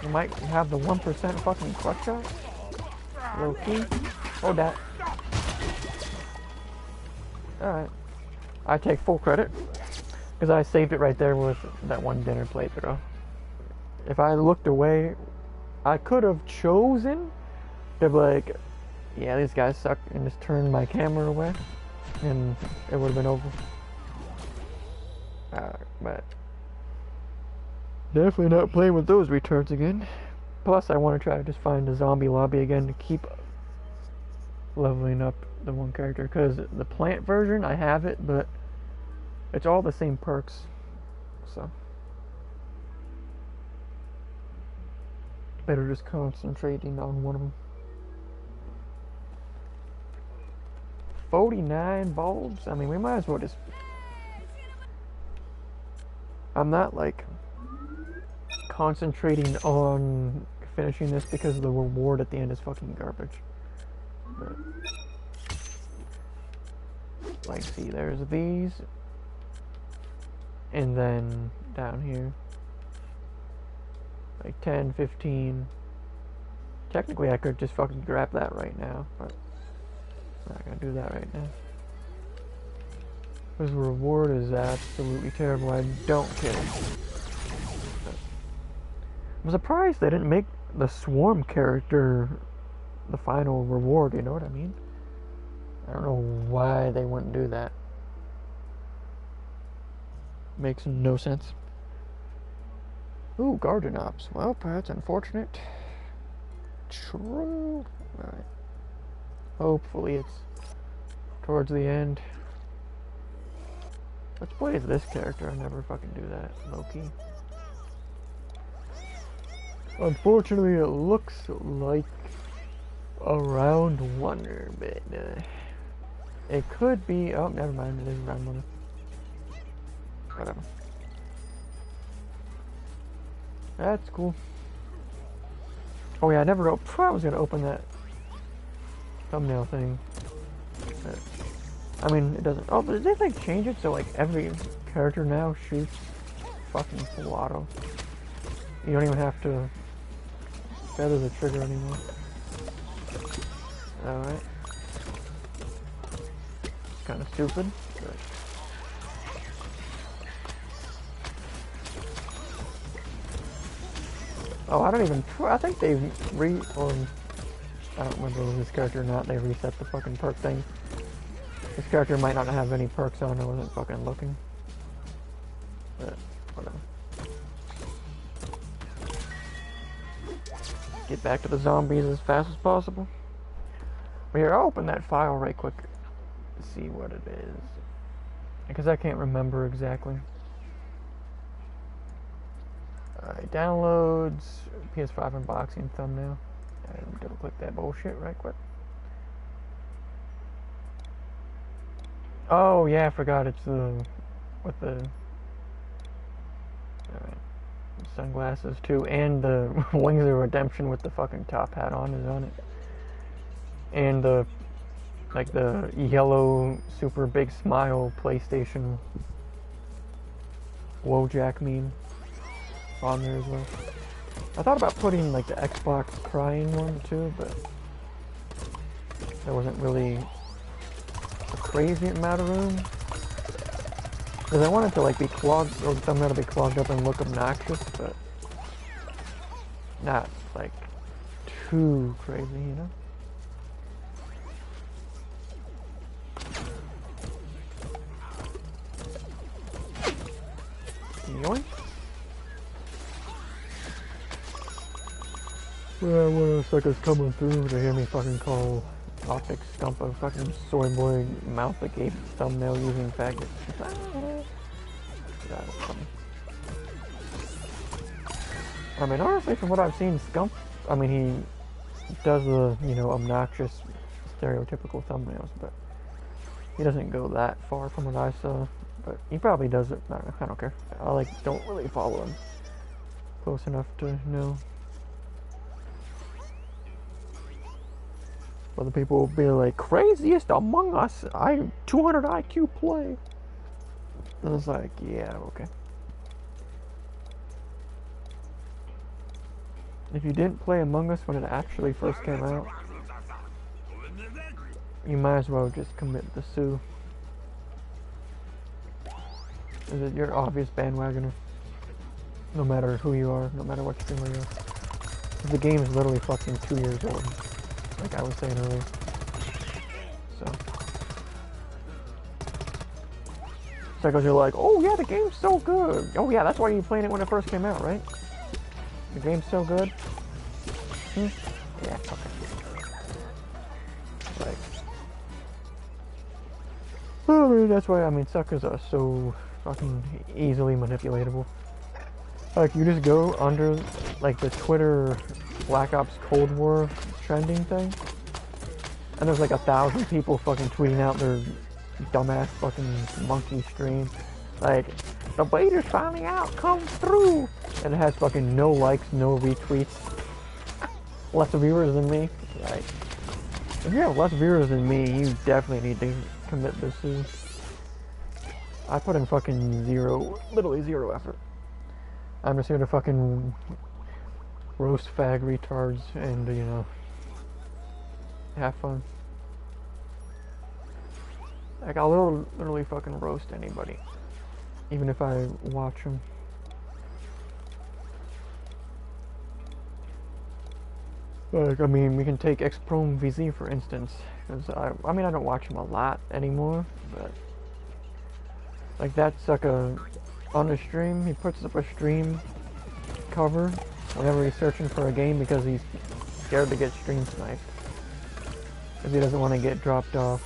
Speaker 1: You might have the 1% fucking clutch shot. Low key. Hold that. Alright. I take full credit. Because I saved it right there with that one dinner playthrough. If I looked away... I could have chosen to be like, yeah, these guys suck, and just turn my camera away, and it would have been over. But definitely not playing with those retards again. Plus, I want to try to just find a zombie lobby again to keep leveling up the one character, because the plant version, I have it, but it's all the same perks, so. Better just concentrating on one of them. 49 bulbs? I mean, we might as well just... I'm not, like, concentrating on finishing this because the reward at the end is fucking garbage. But... like, see, there's these. And then, down here. Like 10, 15. Technically, I could just fucking grab that right now, but I'm not gonna do that right now. This reward is absolutely terrible. I don't care. I'm surprised they didn't make the swarm character the final reward, you know what I mean? I don't know why they wouldn't do that. Makes no sense. Ooh, garden ops. Well, that's unfortunate. True. Alright. Hopefully it's towards the end. Let's play as this character. I never fucking do that. Low-key. Unfortunately, it looks like a round oneer, but it could be... oh, never mind. It is round one. Whatever. That's cool. Oh yeah, I never I was gonna open that thumbnail thing. I mean, it doesn't... oh, but did they like change it so like every character now shoots fucking full auto? You don't even have to feather the trigger anymore. Alright. Kinda stupid, but... oh, I don't even... I think they or... I don't remember if it was this character or not. They reset the fucking perk thing. This character might not have any perks on. I wasn't fucking looking. But, whatever. Get back to the zombies as fast as possible. But here, I'll open that file right quick to see what it is. Because I can't remember exactly. Alright, downloads, PS5 unboxing thumbnail. And double click that bullshit right quick. Oh yeah, I forgot it's the with the sunglasses too, and the Wings of Redemption with the fucking top hat on is on it. And the like the yellow super big smile PlayStation Wojak meme on there as well. I thought about putting like the Xbox crying one too, but there wasn't really a crazy amount of room. Because I wanted to like be clogged, or the thumbnail to be clogged up and look obnoxious, but not like too crazy, you know? Yoink. Well, one of the suckers coming through to hear me fucking call Optic Stump a fucking soy boy mouth agape thumbnail using faggot. That was funny. I mean, honestly, from what I've seen, Scump, I mean, he does the, you know, obnoxious, stereotypical thumbnails, but he doesn't go that far from what I saw. But he probably does it. I don't care. I like don't really follow him close enough to know. Other people will be like, craziest among us. 200 IQ play. And it's like, yeah, okay. If you didn't play Among Us when it actually first came out, you might as well just commit the sue. Is it your obvious bandwagoner? No matter who you are, no matter what streamer you are. The game is literally fucking 2 years old, like I was saying earlier. So. Psychos are like, oh yeah, the game's so good. Oh yeah, that's why you played it when it first came out, right? The game's so good. Yeah, okay. Like, well, I mean, that's why, I mean, suckers are so fucking easily manipulatable. Like, you just go under, like, the Twitter Black Ops Cold War trending thing, and there's like 1,000 people fucking tweeting out their dumbass fucking monkey stream. Like, the beta's finally out, come through! And it has fucking no likes, no retweets. Less viewers than me. Like, if you have less viewers than me, you definitely need to commit this to. I put in fucking literally zero effort. I'm just here to fucking roast fag retards and, you know, have fun. Like, I'll literally fucking roast anybody, even if I watch them. Like, I mean, we can take PvZBfN for instance, because I mean, I don't watch him a lot anymore, but like that sucker on the stream, he puts up a stream cover whenever he's searching for a game because he's scared to get stream sniped, because he doesn't want to get dropped off.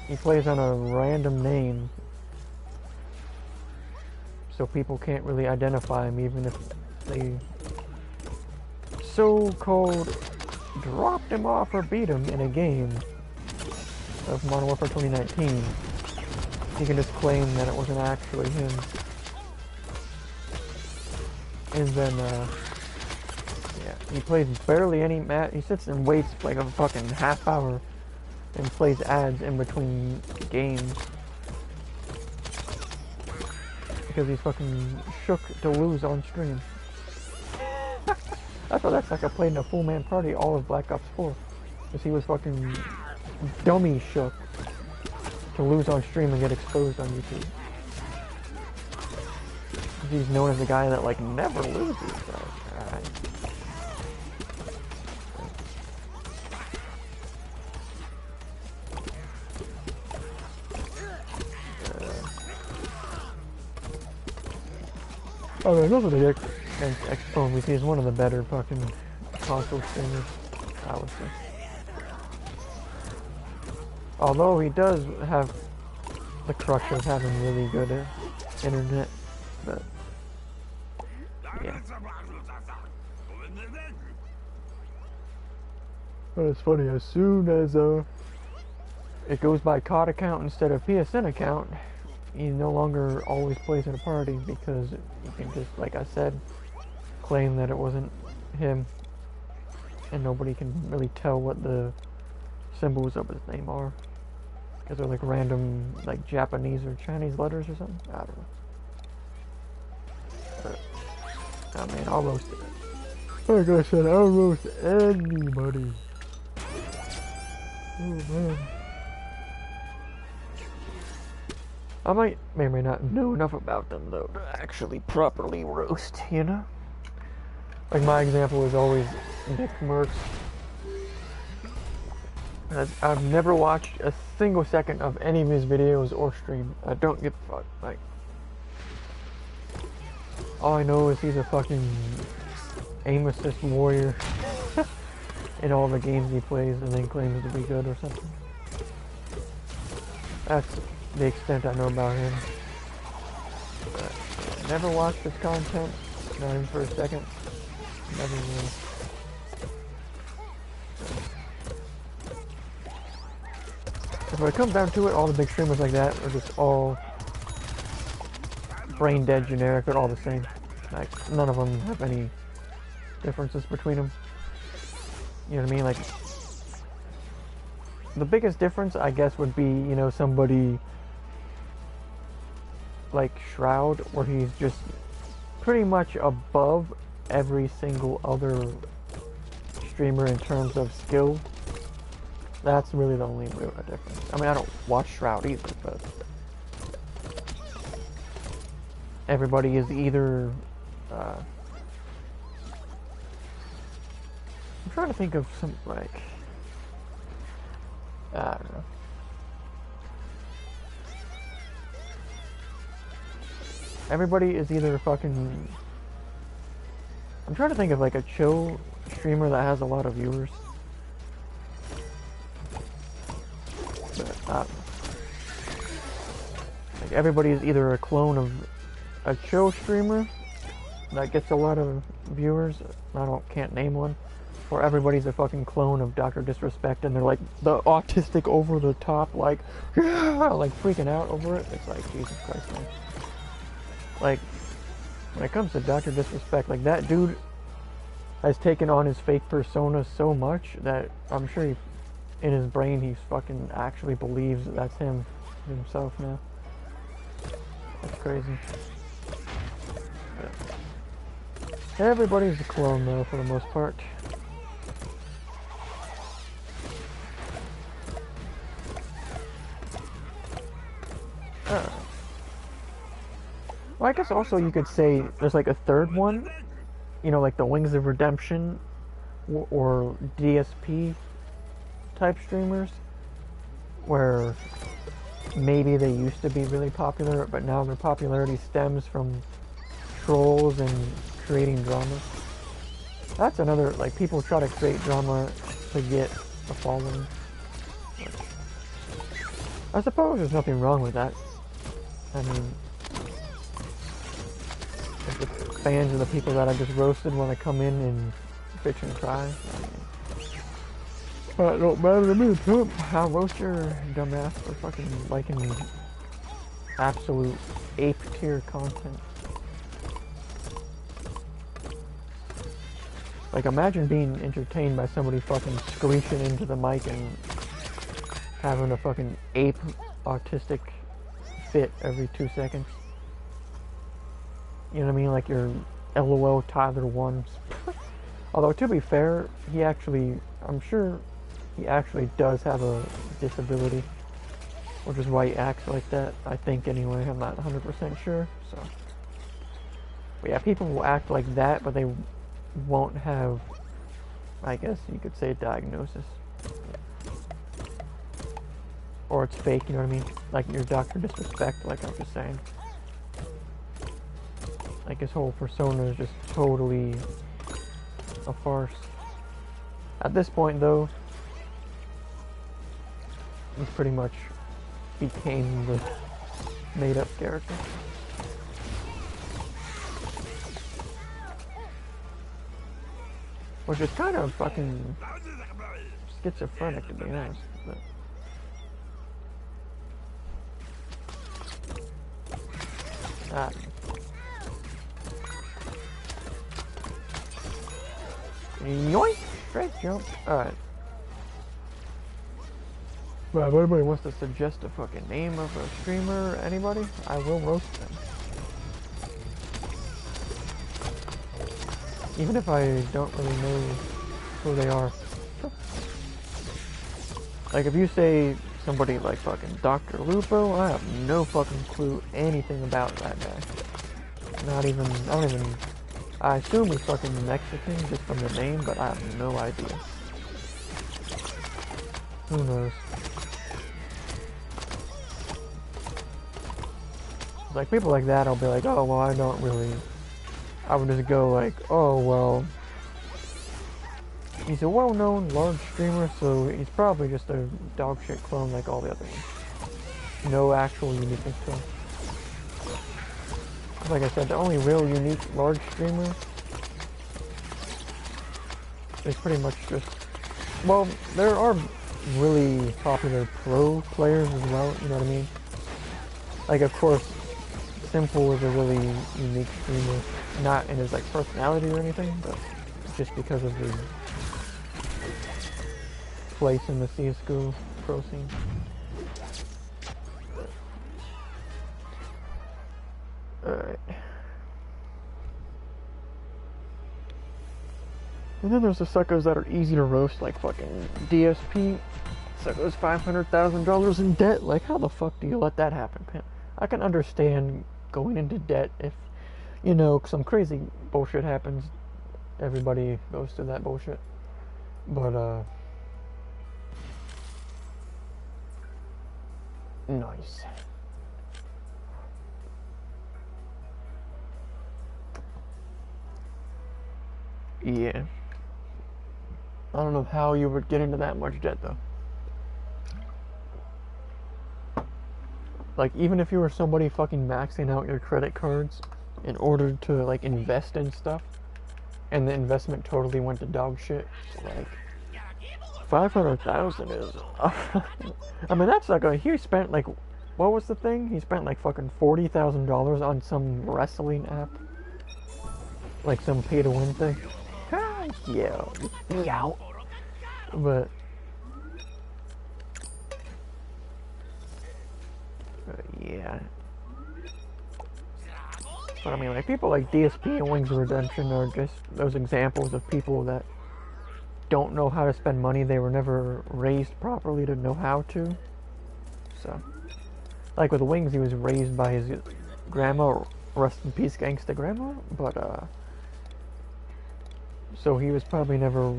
Speaker 1: He plays on a random name, so people can't really identify him even if they so-called dropped him off or beat him in a game of Modern Warfare 2019. He can just claim that it wasn't actually him. And then, yeah, he plays barely any match. He sits and waits like a fucking half hour and plays ads in between games. Because he's fucking shook to lose on stream. That's why that's like I played in a full man party all of Black Ops 4. Because he was fucking dummy shook to lose on stream and get exposed on YouTube. He's known as the guy that like never loses. So, alright. Oh, there's nothing to get PvZBfN. He's one of the better fucking console streamers, I would say. Although he does have the crux of having really good internet, but yeah. But it's funny, as soon as it goes by COD account instead of PSN account, he no longer always plays in a party because you can just, like I said, claim that it wasn't him, and nobody can really tell what the symbols of his name are because they're like random, like Japanese or Chinese letters or something. I don't know. But I mean, I'll roast it. Like I said, I'll roast anybody. Oh man. I may or may not know enough about them though to actually properly roast, you know? Like my example is always Nick Merckx. I've never watched a single second of any of his videos or stream. I don't give a fuck. Like, all I know is he's a fucking aim assist warrior in all the games he plays and then claims to be good or something. That's the extent I know about him. But never watched his content, not even for a second. Never will. When it comes down to it, all the big streamers like that are just all brain dead generic. They're all the same. Like, none of them have any differences between them. You know what I mean? Like, the biggest difference, I guess, would be, you know, somebody like Shroud, where he's just pretty much above every single other streamer in terms of skill. That's really the only real difference. I mean, I don't watch Shroud either, but everybody is either I'm trying to think of some, like, I don't know. Everybody is either fucking, I'm trying to think of like a chill streamer that has a lot of viewers. But, like, everybody is either a clone of a chill streamer that gets a lot of viewers. Can't name one. Or everybody's a fucking clone of Dr. Disrespect, and they're like the autistic over the top, like, yeah, like freaking out over it. It's like, Jesus Christ, man. Like, when it comes to Dr. Disrespect, like, that dude has taken on his fake persona so much that I'm sure he, in his brain, he fucking actually believes that that's him himself now. That's crazy. But everybody's a clone though, for the most part. Well, I guess also you could say there's like a third one, you know, like the Wings of Redemption or DSP type streamers, where maybe they used to be really popular, but now their popularity stems from trolls and creating drama. That's another, like, people try to create drama to get a following. I suppose there's nothing wrong with that. I mean, if the fans of the people that I just roasted want to come in and bitch and cry, I mean, it don't matter to me, Trump. I'll roast your dumbass for fucking liking absolute ape tier content. Like, imagine being entertained by somebody fucking screeching into the mic and having a fucking ape autistic fit every 2 seconds. You know what I mean? Like your LOL Tyler 1s. Although, to be fair, he actually, I'm sure he actually does have a disability, which is why he acts like that, I think anyway. I'm not 100% sure, so. But yeah, people will act like that, but they won't have, I guess you could say, a diagnosis. Or it's fake, you know what I mean? Like your Dr. Disrespect, like I was just saying. Like his whole persona is just totally a farce. At this point though, he pretty much became the made-up character. Which is kind of fucking schizophrenic, to be honest. But yoink! Straight jump. Alright. Well, if anybody wants to suggest a fucking name of a streamer, anybody, I will roast them. Even if I don't really know who they are. Like, if you say somebody like fucking Dr. Lupo, I have no fucking clue anything about that guy. Not even, I don't even, I assume he's fucking Mexican just from the name, but I have no idea. Who knows? Like, people like that, I'll be like, oh, well, I don't really, I would just go like, oh, well, he's a well-known large streamer, so he's probably just a dog shit clone like all the other ones. No actual uniqueness to him. Like I said, the only real unique large streamer is pretty much just, well, there are really popular pro players as well, you know what I mean? Like, of course, Simple is a really unique streamer, not in his like personality or anything, but just because of his place in the CSGO pro scene. Alright. And then there's the suckers that are easy to roast, like fucking DSP. Suckers $500,000 in debt. Like, how the fuck do you let that happen, pimp? I can understand going into debt if, you know, some crazy bullshit happens. Everybody goes through that bullshit. But, nice. Yeah. I don't know how you would get into that much debt, though. Like, even if you were somebody fucking maxing out your credit cards in order to, like, invest in stuff, and the investment totally went to dog shit, like, 500,000 is, I mean, that's like he spent, like, what was the thing? He spent, like, fucking $40,000 on some wrestling app. Like, some pay-to-win thing. Yeah. Yeah. But yeah. But I mean, like, people like DSP and Wings of Redemption are just those examples of people that don't know how to spend money. They were never raised properly to know how to. So, like with Wings, he was raised by his grandma, rest in peace gangsta grandma, but so he was probably never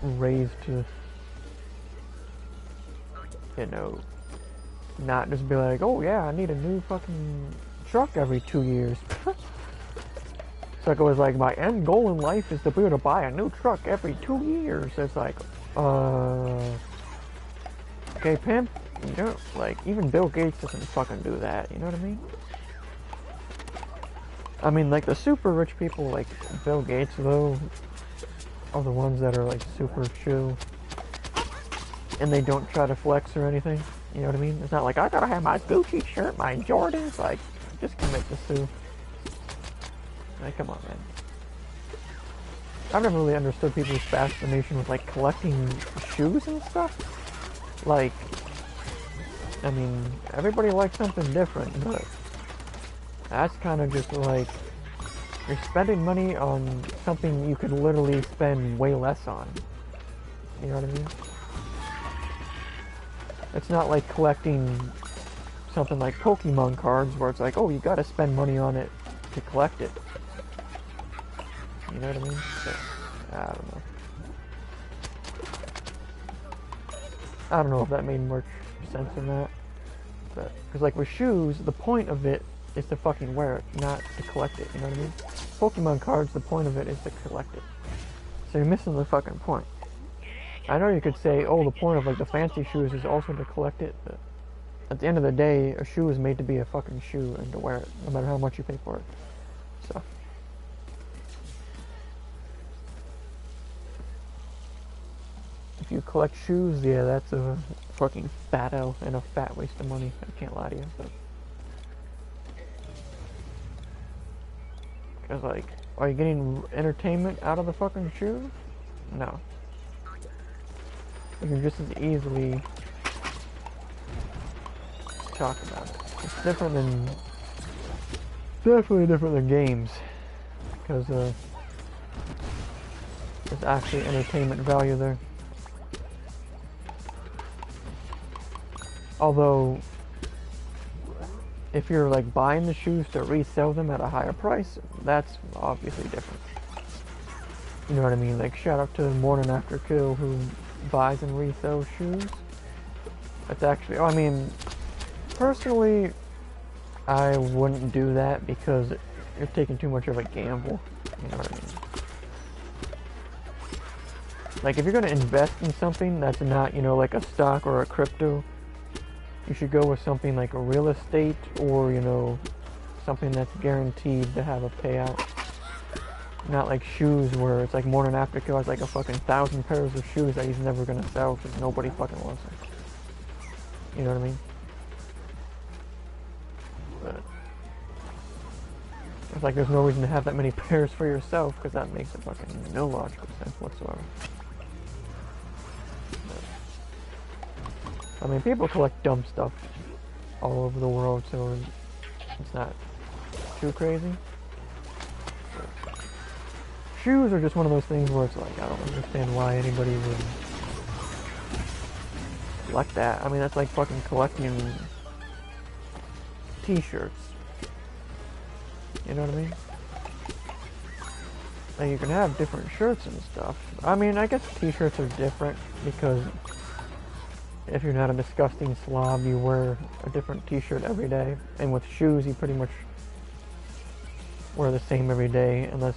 Speaker 1: raised to, you know, not just be like, oh yeah, I need a new fucking truck every 2 years. So it was like, my end goal in life is to be able to buy a new truck every 2 years. It's like, okay, pimp, you know, like, even Bill Gates doesn't fucking do that, you know what I mean? I mean, like, the super rich people, like Bill Gates, though, are the ones that are, like, super chill, and they don't try to flex or anything, you know what I mean? It's not like, I gotta have my Gucci shirt, my Jordans, like, just commit to sue. Like, come on, man. I've never really understood people's fascination with, like, collecting shoes and stuff. Like, I mean, everybody likes something different, but that's kind of just like, you're spending money on something you could literally spend way less on. You know what I mean? It's not like collecting something like Pokemon cards where it's like, oh, you gotta spend money on it to collect it. You know what I mean? So, I don't know. I don't know if that made much sense or not. But, because like with shoes, the point of it is to fucking wear it, not to collect it, you know what I mean? Pokemon cards, the point of it is to collect it. So you're missing the fucking point. I know you could say, oh, the point of like the fancy shoes is also to collect it, but at the end of the day, a shoe is made to be a fucking shoe and to wear it, no matter how much you pay for it. So. If you collect shoes, yeah, that's a fucking fat-o and a fat waste of money. I can't lie to you, but. Because, like, are you getting entertainment out of the fucking shoe? No. You can just as easily talk about it. It's different than, definitely different than games. Because, there's actually entertainment value there. Although, if you're like buying the shoes to resell them at a higher price, that's obviously different. You know what I mean? Like, shout out to Morning After Kill who buys and resells shoes. That's actually, I mean, personally, I wouldn't do that because you're taking too much of a gamble. You know what I mean? Like, if you're going to invest in something that's not, you know, like a stock or a crypto, you should go with something like a real estate or, you know, something that's guaranteed to have a payout. Not like shoes where it's like Morning After Kill has like a fucking 1,000 pairs of shoes that he's never going to sell because nobody fucking wants them. You know what I mean? But it's like there's no reason to have that many pairs for yourself because that makes fucking no logical sense whatsoever. I mean, people collect dumb stuff all over the world, so it's not too crazy. But shoes are just one of those things where it's like, I don't understand why anybody would collect that. I mean, that's like fucking collecting t-shirts. You know what I mean? Like, you can have different shirts and stuff. I mean, I guess t-shirts are different because if you're not a disgusting slob, you wear a different t-shirt every day. And with shoes, you pretty much wear the same every day unless,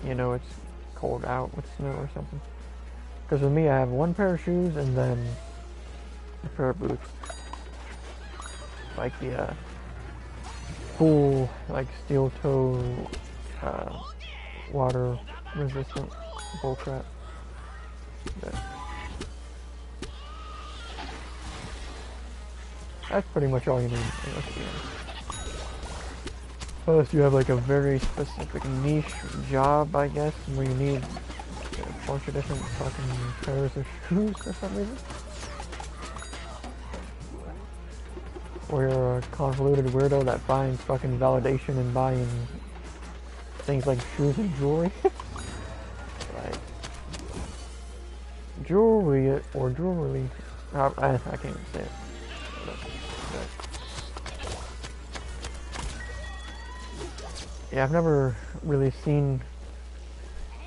Speaker 1: you know, it's cold out with snow or something. Because with me, I have one pair of shoes and then a pair of boots. Like the full, like steel toe, water resistant bullcrap. But that's pretty much all you need, let's be honest. Unless you have like a very specific niche job, I guess, where you need a bunch of different fucking pairs of shoes for some reason. Or you're a convoluted weirdo that finds fucking validation in buying things like shoes and jewelry. Like, jewelry or jewelry. I can't even say it. Yeah, I've never really seen,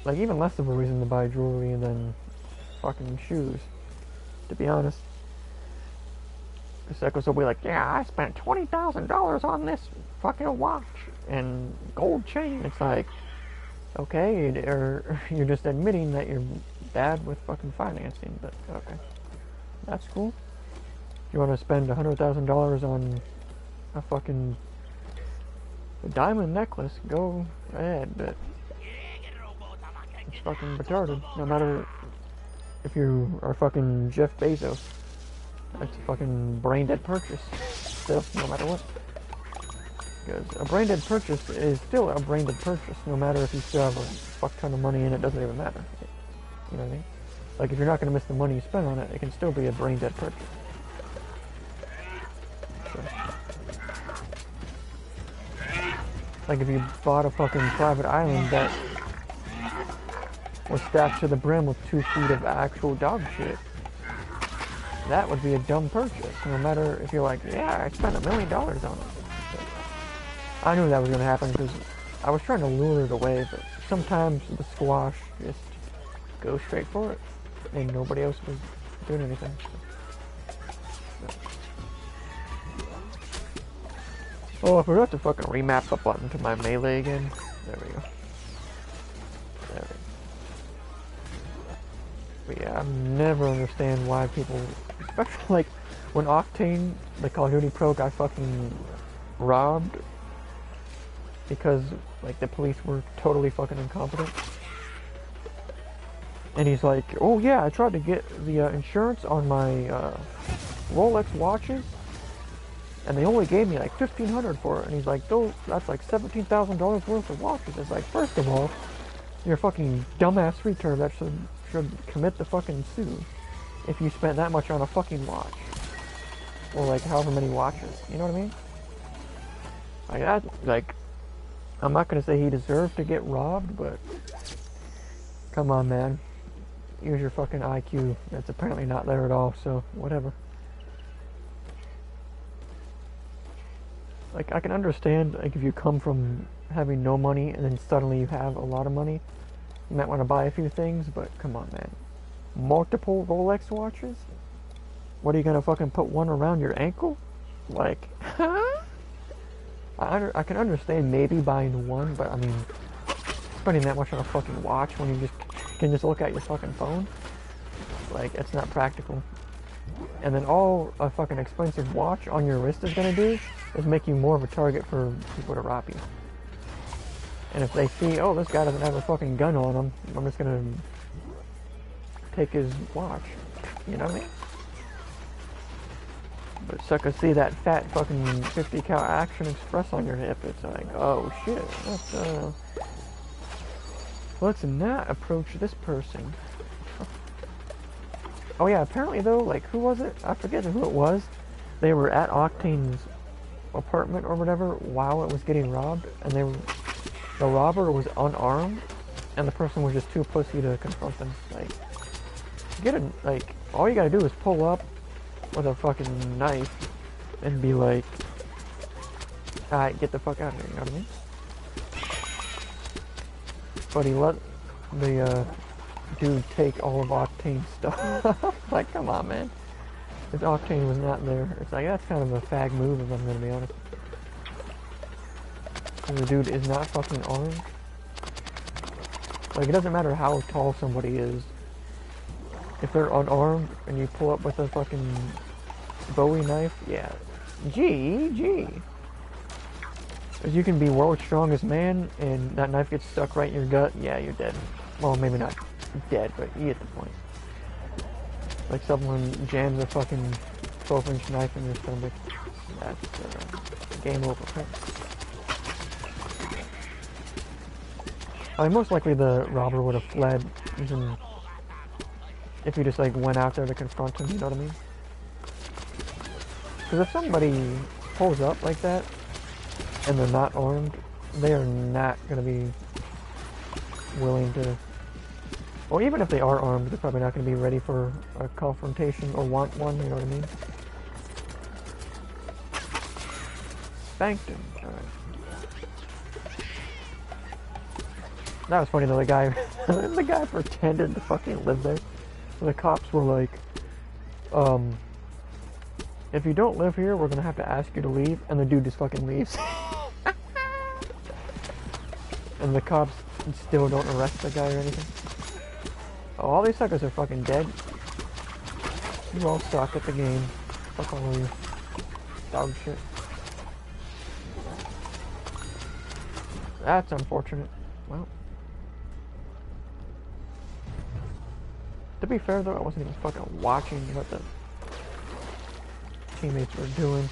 Speaker 1: like, even less of a reason to buy jewelry than fucking shoes, to be honest. The suckers will be like, yeah, I spent $20,000 on this fucking watch and gold chain. It's like, okay, or you're just admitting that you're bad with fucking financing, but okay. That's cool. If you want to spend $100,000 on a fucking diamond necklace, go ahead, but it's fucking retarded. No matter if you are fucking Jeff Bezos. That's a fucking brain-dead purchase. Still, no matter what. Because a brain-dead purchase is still a brain-dead purchase, no matter if you still have a fuck ton of money in it, doesn't even matter. You know what I mean? Like, if you're not going to miss the money you spend on it, it can still be a brain-dead purchase. So. Like, if you bought a fucking private island that was stacked to the brim with 2 feet of actual dog shit, that would be a dumb purchase, no matter if you're like, yeah, I spent $1 million on it. I knew that was going to happen because I was trying to lure it away, but sometimes the squash just goes straight for it, and nobody else was doing anything. Oh, I forgot to fucking remap the button to my melee again. There we go. There we go. But yeah, I never understand why people, especially like when Octane, the Call of Duty pro, got fucking robbed because like the police were totally fucking incompetent. And he's like, oh yeah, I tried to get the insurance on my Rolex watches, and they only gave me like $1,500 for it. And he's like, that's like $17,000 worth of watches. It's like, first of all, you're a fucking dumbass retard that should commit the fucking sue if you spent that much on a fucking watch. Or like however many watches. You know what I mean? Like that, like, I'm not gonna say he deserved to get robbed, but come on, man. use your fucking IQ. That's apparently not there at all, so whatever. Like, I can understand, like, if you come from having no money and then suddenly you have a lot of money, you might want to buy a few things, but come on, man. Multiple Rolex watches? What, are you gonna fucking put one around your ankle? Like, huh? I can understand maybe buying one, but I mean, spending that much on a fucking watch when you can just look at your fucking phone? Like, it's not practical. And then all a fucking expensive watch on your wrist is gonna do is make you more of a target for people to rob you. And if they see, oh, this guy doesn't have a fucking gun on him, I'm just gonna take his watch. You know what I mean? But suckers see that fat fucking 50 cal Action Express on your hip, it's like, oh shit, let's not approach this person. Oh yeah, apparently though, like, who was it? I forget who it was. They were at Octane's apartment or whatever while it was getting robbed, and the robber was unarmed, and the person was just too pussy to confront them. Like, like, all you gotta do is pull up with a fucking knife and be like, alright, get the fuck out of here, you know what I mean? But he let the dude take all of Octane's stuff. Like, come on, man. If Octane was not there, it's like, that's kind of a fag move, if I'm gonna be honest. And the dude is not fucking armed. Like, it doesn't matter how tall somebody is. If they're unarmed and you pull up with a fucking Bowie knife, yeah. GG. Because you can be world's strongest man and that knife gets stuck right in your gut, yeah, you're dead. Well, maybe not dead, but you get the point. Like someone jams a fucking 12-inch knife in your stomach. That's game over. Right? I mean, most likely the robber would have fled even if you just like went out there to confront him, you know what I mean? Because if somebody pulls up like that and they're not armed, they are not going to be willing to... Well, even if they are armed, they're probably not going to be ready for a confrontation or want one, you know what I mean? Spanked him. Alright. That was funny though, the guy pretended to fucking live there. The cops were like, if you don't live here, we're gonna have to ask you to leave, and the dude just fucking leaves. And the cops still don't arrest the guy or anything. Oh, all these suckers are fucking dead. You all suck at the game. Fuck all of you. Dog shit. That's unfortunate. Well. To be fair though, I wasn't even fucking watching what the teammates were doing.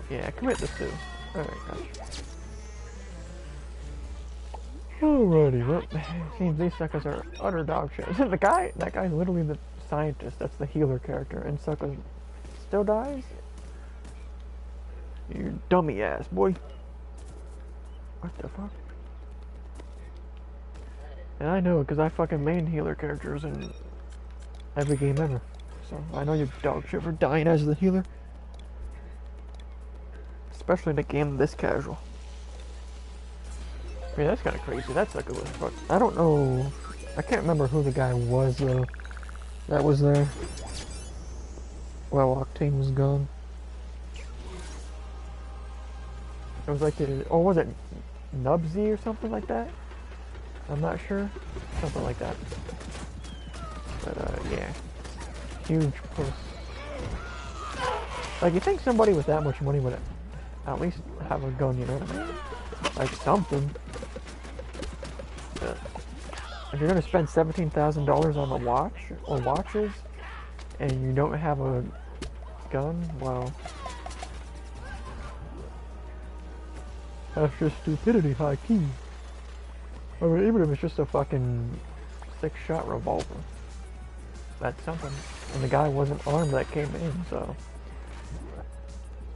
Speaker 1: Yeah, commit the sue. Alright, gotcha. Alrighty, well, seems these suckers are utter dog shit. That guy's literally the scientist, that's the healer character, and suckers still dies? You dummy ass, boy. What the fuck? And I know it because I fucking main healer characters in every game ever. So I know you're dog shit for dying as the healer. Especially in a game this casual. I mean, that's kind of crazy. That's like a little fuck. I don't know. I can't remember who the guy was though. That was there. Well, Octane was gone. It was like, oh, was it Nubsy or something like that? I'm not sure. Something like that. But, yeah. Huge puss. Like, you think somebody with that much money would at least have a gun, you know what I mean? Like, something. But if you're gonna spend $17,000 on a watch, or watches, and you don't have a gun, well... That's just stupidity, high key. I mean, even if it's just a fucking 6-shot revolver. That's something. And the guy wasn't armed that came in, so...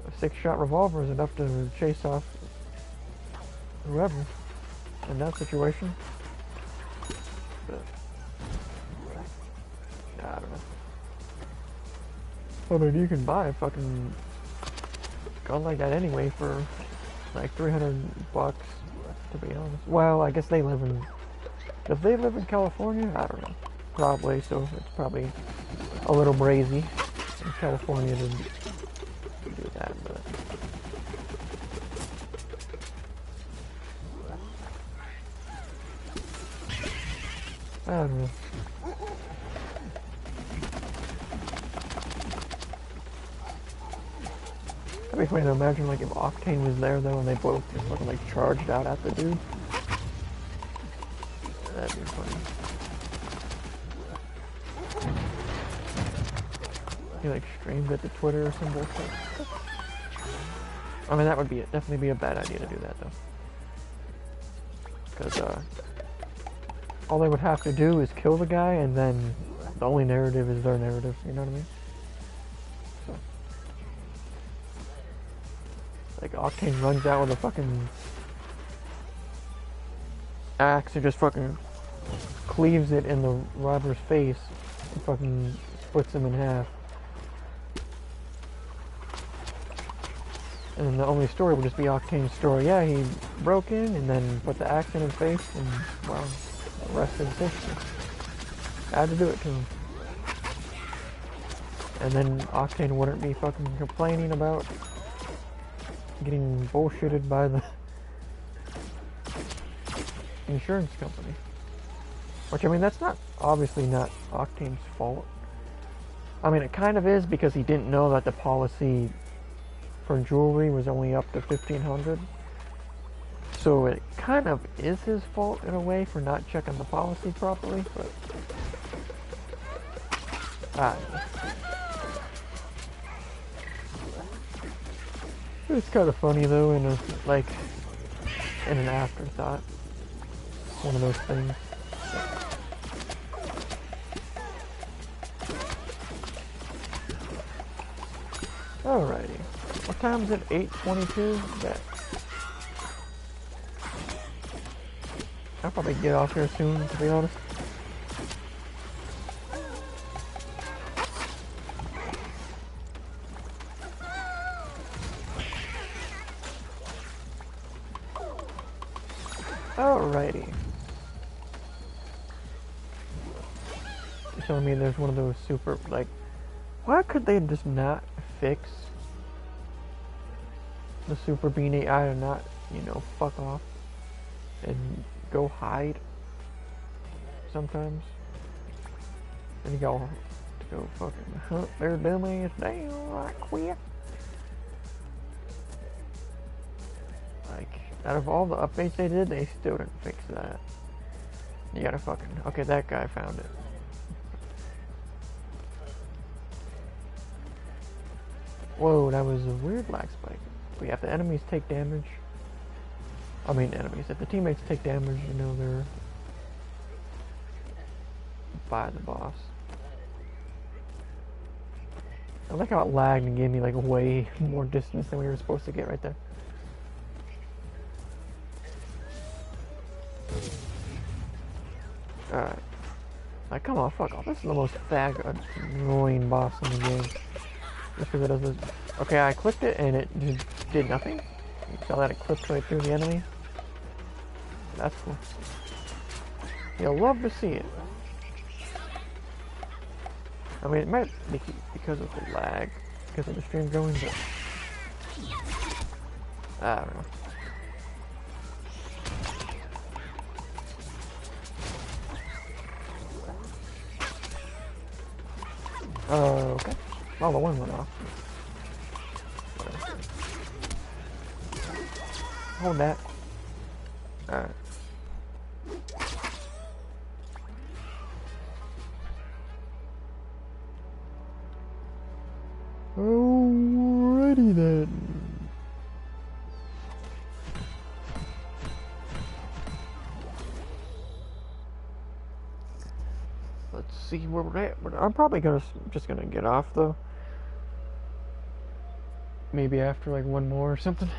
Speaker 1: A 6-shot revolver is enough to chase off whoever. in that situation. But, I don't know. I mean, you can buy a fucking gun like that anyway for like $300, to be honest. Well, I guess they live in... If they live in California, I don't know. Probably, so it's probably a little brazy in California to do that, but... I don't know. That'd be funny to imagine, like, if Octane was there, though, and they both just fucking, like, charged out at the dude. That'd be funny. He, like, streamed it to Twitter or some bullshit. I mean, that would be definitely be a bad idea to do that, though. Because, all they would have to do is kill the guy, and then the only narrative is their narrative, you know what I mean? So. Like, Octane runs out with a fucking axe and just fucking cleaves it in the robber's face and fucking splits him in half. And then the only story would just be Octane's story. Yeah, he broke in and then put the axe in his face, and, well, the rest is history. I had to do it to him. And then Octane wouldn't be fucking complaining about getting bullshitted by the insurance company. Which, I mean, that's not, obviously not Octane's fault. I mean, it kind of is, because he didn't know that the policy for jewelry was only up to $1,500. So it kind of is his fault in a way for not checking the policy properly, but I don't know. It's kind of funny though, in a, like, in an afterthought. One of those things. Alrighty. What time is it? 8:22? Bet. I'll probably get off here soon, to be honest. Alrighty. You're telling me there's one of those super, like, why could they just not fix the super beanie eye and not, you know, fuck off and go hide sometimes? And you go fucking hunt their dumb ass down right quick. Like, out of all the updates they did, they still didn't fix that. You gotta fucking... Okay, that guy found it. Whoa, that was a weird lag spike. So yeah, if the enemies take damage... I mean enemies. If the teammates take damage, you know they're... by the boss. I like how it lagged and gave me like way more distance than we were supposed to get right there. Alright. Like, come on, fuck off. This is the most annoying boss in the game. Just because it does this. Okay, I clicked it and it just did nothing. You saw that it clipped right through the enemy. That's cool. You'll love to see it. I mean, it might be because of the lag, because of the stream going, but I don't know. Okay. Oh, the one went off. Whatever. Hold that. Alright. Alrighty then. Let's see where we're at. I'm probably just gonna get off though. Maybe after like one more or something.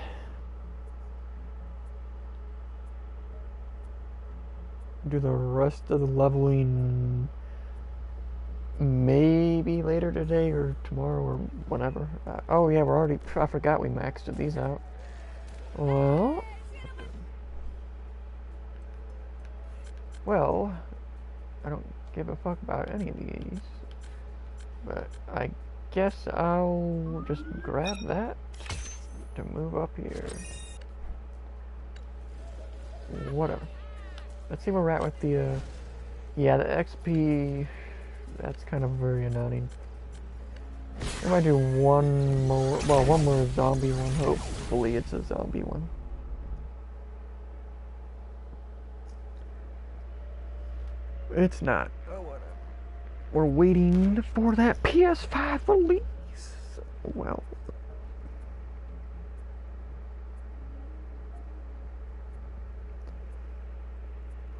Speaker 1: do the rest of the leveling maybe later today or tomorrow or whenever. Oh yeah, we're already, I forgot we maxed these out. Well, I don't give a fuck about any of these, but I guess I'll just grab that to move up here. Whatever. Let's see where we're at with the, yeah, the XP, that's kind of very annoying. I might do one more zombie one. Hopefully it's a zombie one. It's not. Oh, whatever. We're waiting for that PS5 release. Well.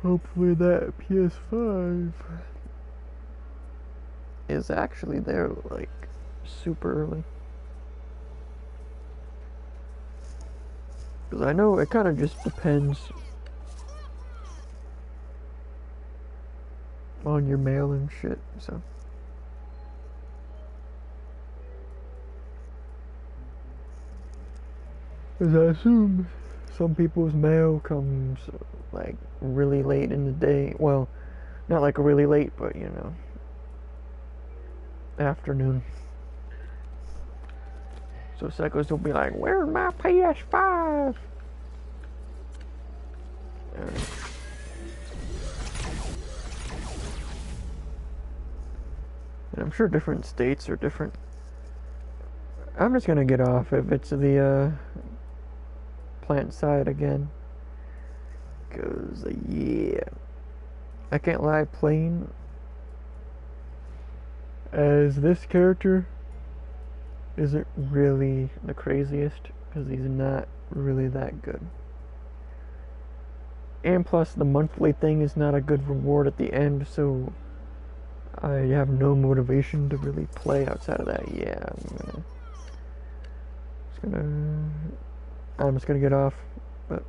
Speaker 1: Hopefully that PS5 is actually there, like, super early. Because I know it kind of just depends on your mail and shit, so. Because I assume some people's mail comes, like, really late in the day. Well, not like really late, but, you know, afternoon. So psychos will be like, where's my PS5? And I'm sure different states are different. I'm just gonna get off if it's the plant side again. Cause yeah, I can't lie, playing as this character isn't really the craziest, because he's not really that good. And plus the monthly thing is not a good reward at the end, so I have no motivation to really play outside of that. Yeah, I'm just gonna get off. But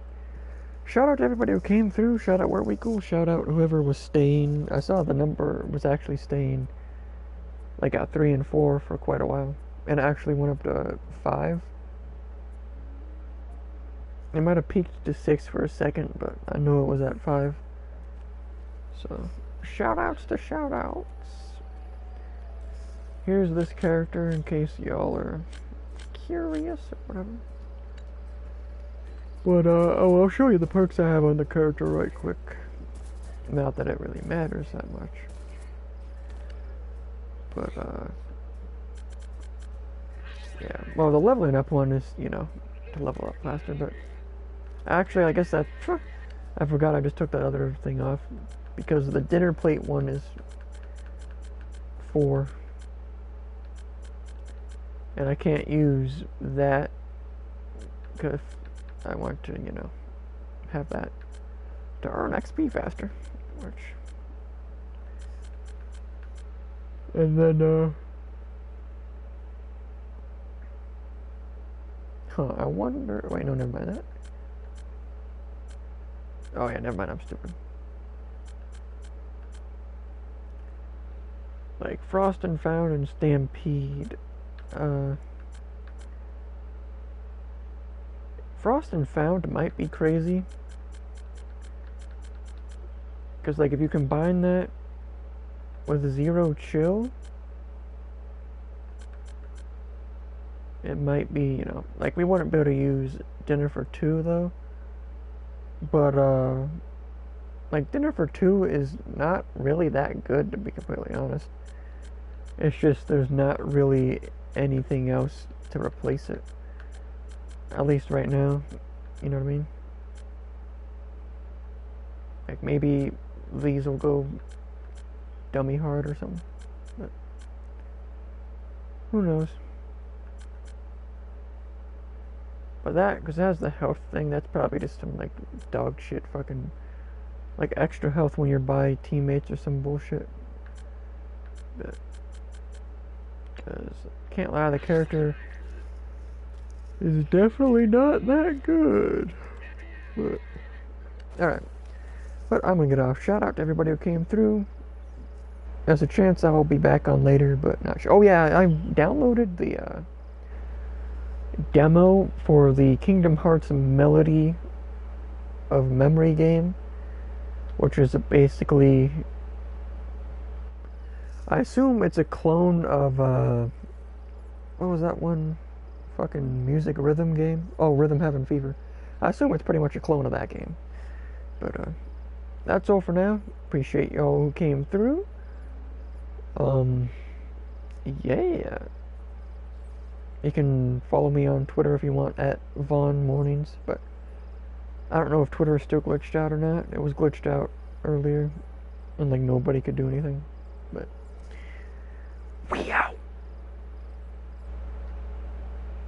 Speaker 1: shout out to everybody who came through. Shout out Where We Cool. Shout out whoever was staying. I saw the number was actually staying like at 3 and 4 for quite a while, and it actually went up to 5. It might have peaked to 6 for a second, but I know it was at 5. So shout outs to shout outs. Here's this character in case y'all are curious or whatever. But I'll show you the perks I have on the character right quick. Not that it really matters that much. But yeah. Well, the leveling up one is, you know, to level up faster, but actually I guess that's, I forgot I just took that other thing off, because the dinner plate one is 4. And I can't use that because I want to, you know, have that to earn XP faster. Which, and then, I wonder, wait, no, never mind that. Oh yeah, never mind, I'm stupid. Like Frost and Found and Stampede. Frost and Found might be crazy, because like if you combine that with Zero Chill, it might be, you know, like we wouldn't be able to use Dinner for Two though, but like Dinner for Two is not really that good, to be completely honest. It's just there's not really anything else to replace it, at least right now, you know what I mean? Like maybe these will go dummy hard or something, but who knows. But that, because it has the health thing, that's probably just some like dog shit fucking, like extra health when you're by teammates or some bullshit. But because can't lie, the character is definitely not that good. But alright, But I'm gonna get off. Shout out to everybody who came through. There's a chance I will be back on later, but not sure. Oh yeah, I downloaded the demo for the Kingdom Hearts Melody of Memory game, which is basically, I assume it's a clone of what was that one fucking music rhythm game? Oh, Rhythm Heaven Fever. I assume it's pretty much a clone of that game. But that's all for now. Appreciate y'all who came through. Yeah. You can follow me on Twitter if you want at Vaughn Mornings, but I don't know if Twitter is still glitched out or not. It was glitched out earlier, and like nobody could do anything. But we out.